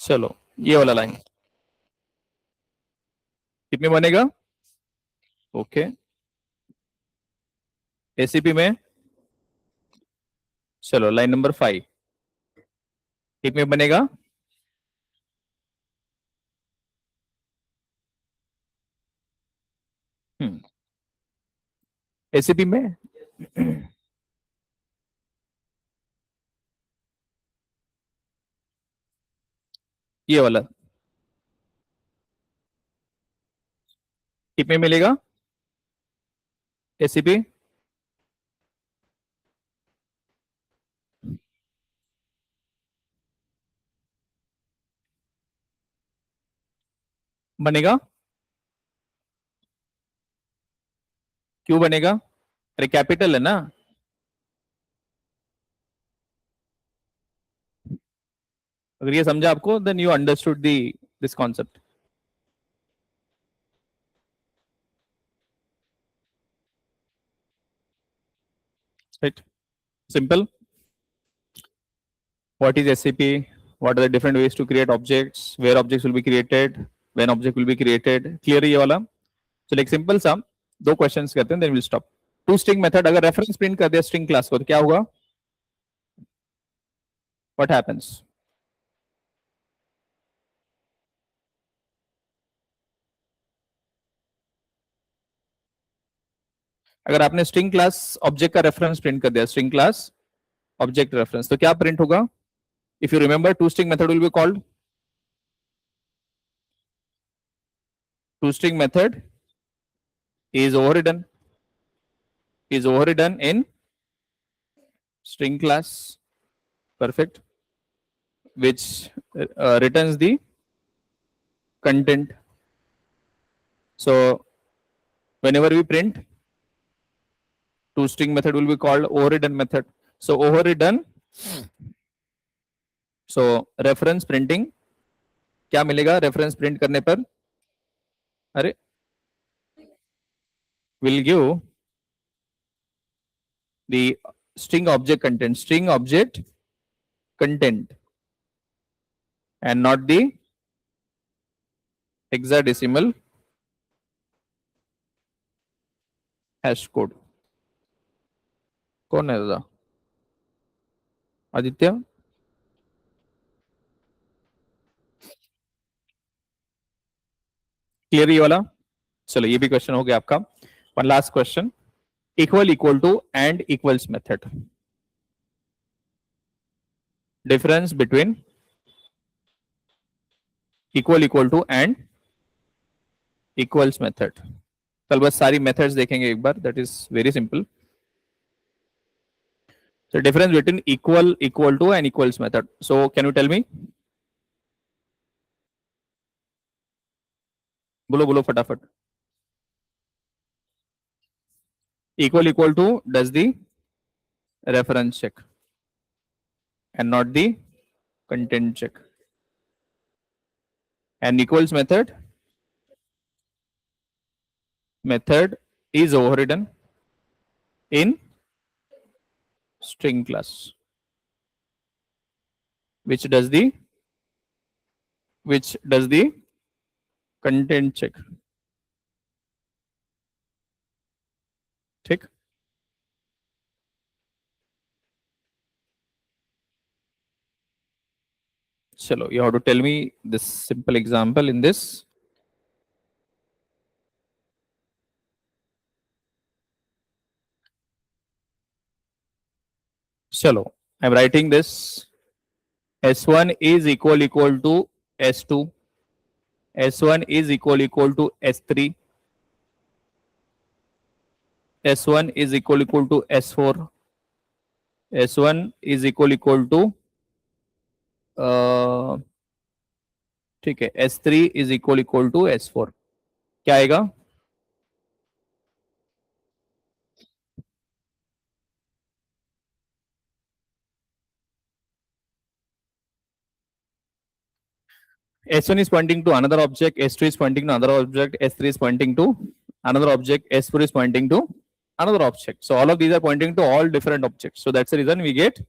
चलो ये वाला लाइन हीप में बनेगा। ओके, SCP में चलो लाइन नंबर 5 हीप में बनेगा। SCP में ये वाला हीप में मिलेगा। SCP बनेगा। क्यों बनेगा? अरे कैपिटल है ना। अगर ये समझा आपको, then you understood the this concept, right? Simple. What is SCP? What are the different ways to create objects? Where objects will be created? When object will be created? Clear है ये वाला? चलो एक सिंपल सा दो क्वेश्चंस करते हैं, then will stop. To string method, अगर रेफरेंस प्रिंट कर दिया स्ट्रिंग क्लास को तो क्या होगा? What happens? अगर आपने स्ट्रिंग क्लास ऑब्जेक्ट का रेफरेंस प्रिंट कर दिया, स्ट्रिंग क्लास ऑब्जेक्ट रेफरेंस, तो क्या प्रिंट होगा? If you remember, to string method will be called, to string method is overridden is overridden in string class, perfect, which returns the content. So whenever we print, to string method will be called overridden method. So overridden, so reference printing क्या मिलेगा रेफरेंस प्रिंट करने पर? अरे will give the string object content and not the hexadecimal hash code. कौन है दादा? आदित्य? क्लियर ये वाला? चलो ये भी क्वेश्चन हो गया आपका। One last question. Equal to and equals method. Difference between equal to and equals method. कल बस सारी methods देखेंगे एक बार. That is very simple. So difference between equal to and equals method. So can you tell me? बोलो बोलो फटाफट. Equal to does the reference check and not the content check. And equals method is overridden in string class, which does the content check. ठीक. चलो, you have to tell me this simple example in this. चलो, I'm writing this. S1 is equal to S2. S1 is equal to S3. S1 is equal to S4. S1 is equal to ठीक है, S3 is equal to S4. क्या आएगा? S1 is pointing to another object, S2 is pointing to another object, S3 is pointing to another object, S4 is pointing to another object. So all of these are pointing to all different objects. So that's the reason we get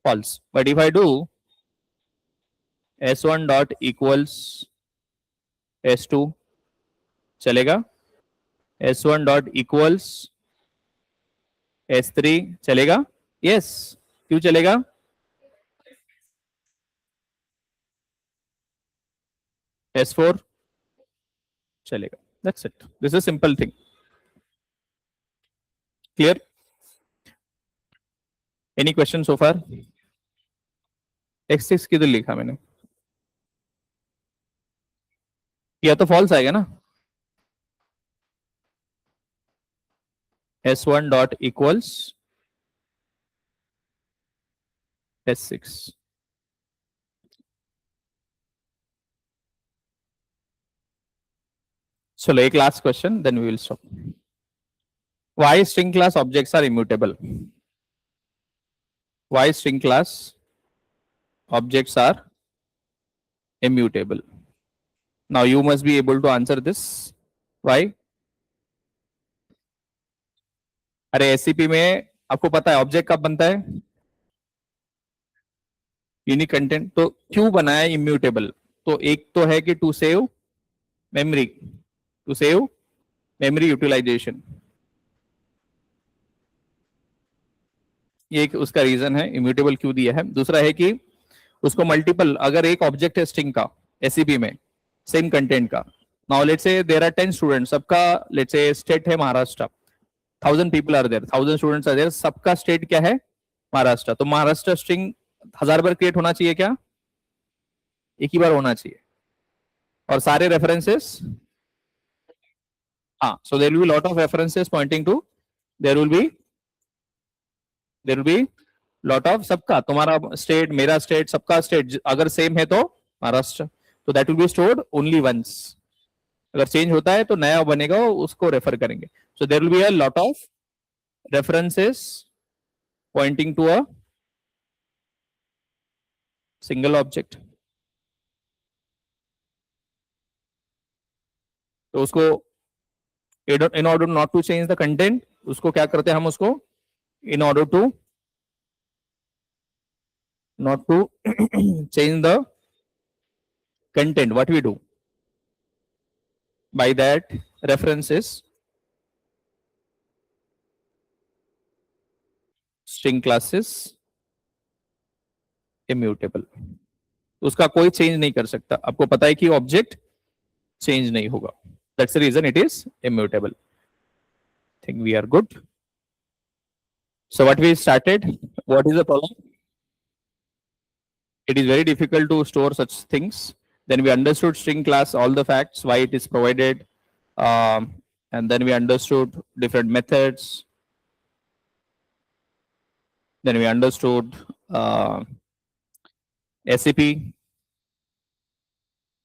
false. But if I do S1 dot equals S2, चलेगा? S1 dot equals S3 चलेगा? Yes. क्यों चलेगा? S4 चलेगा. That's it. This is a simple thing. Clear? Any question so far? X6 किधर लिखा मैंने? या तो false आएगा ना? S1 dot equals S6. So, एक last question, then we will stop. Why string class objects are immutable? Why string class objects are immutable? Now you must be able to answer this. Why? अरे SCP में आपको पता है ऑब्जेक्ट कब बनता है? Unique content. तो क्यों बना है इम्यूटेबल? तो एक तो है कि टू सेव मेमोरी, यूटिलाइजेशन. ये एक उसका रीजन है इम्यूटेबल क्यों दिया है. दूसरा है कि उसको मल्टीपल, अगर एक ऑब्जेक्ट है स्ट्रिंग का एससीपी में सेम कंटेंट का, now let's say there are 10 students, सबका लेट्स से स्टेट है Maharashtra, 1000 people are there, 1000 students are there, सबका स्टेट क्या है? महाराष्ट्र. तो महाराष्ट्र स्ट्रिंग 1000 बार क्रिएट होना चाहिए क्या? एक ही बार होना चाहिए. और सारे रेफरेंसेस, हाँ, so there will be lot of references pointing to, there will be lot of, सबका, तुम्हारा स्टेट, मेरा स्टेट, सबका स्टेट अगर सेम है तो महाराष्ट्र, तो that will be stored only once. अगर चेंज होता है तो नया बनेगा, उसको रेफर करेंगे. So there will be a lot of references pointing to a single object. तो उसको in order not to change the content, उसको क्या करते हैं हम, उसको in order to not to change the content, what we do by that reference is string classes immutable. उसका कोई चेंज नहीं कर सकता. आपको पता है कि ऑब्जेक्ट चेंज नहीं होगा. That's the reason it is immutable. think we are good. So what we started, what is the problem? It is very difficult to store such things. Then we understood string class, all the facts, why it is provided. And then we understood different methods. Then we understood SAP.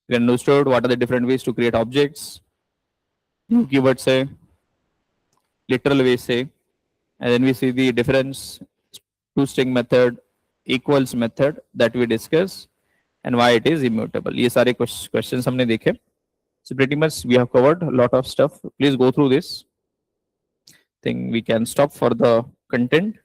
We understood what are the different ways to create objects. New keyword say, literal way say, and then we see the difference toString method, equals method that we discuss, and why it is immutable. ये सारे questions हमने देखे. So pretty much we have covered a lot of stuff. Please go through this. Think we can stop for the content.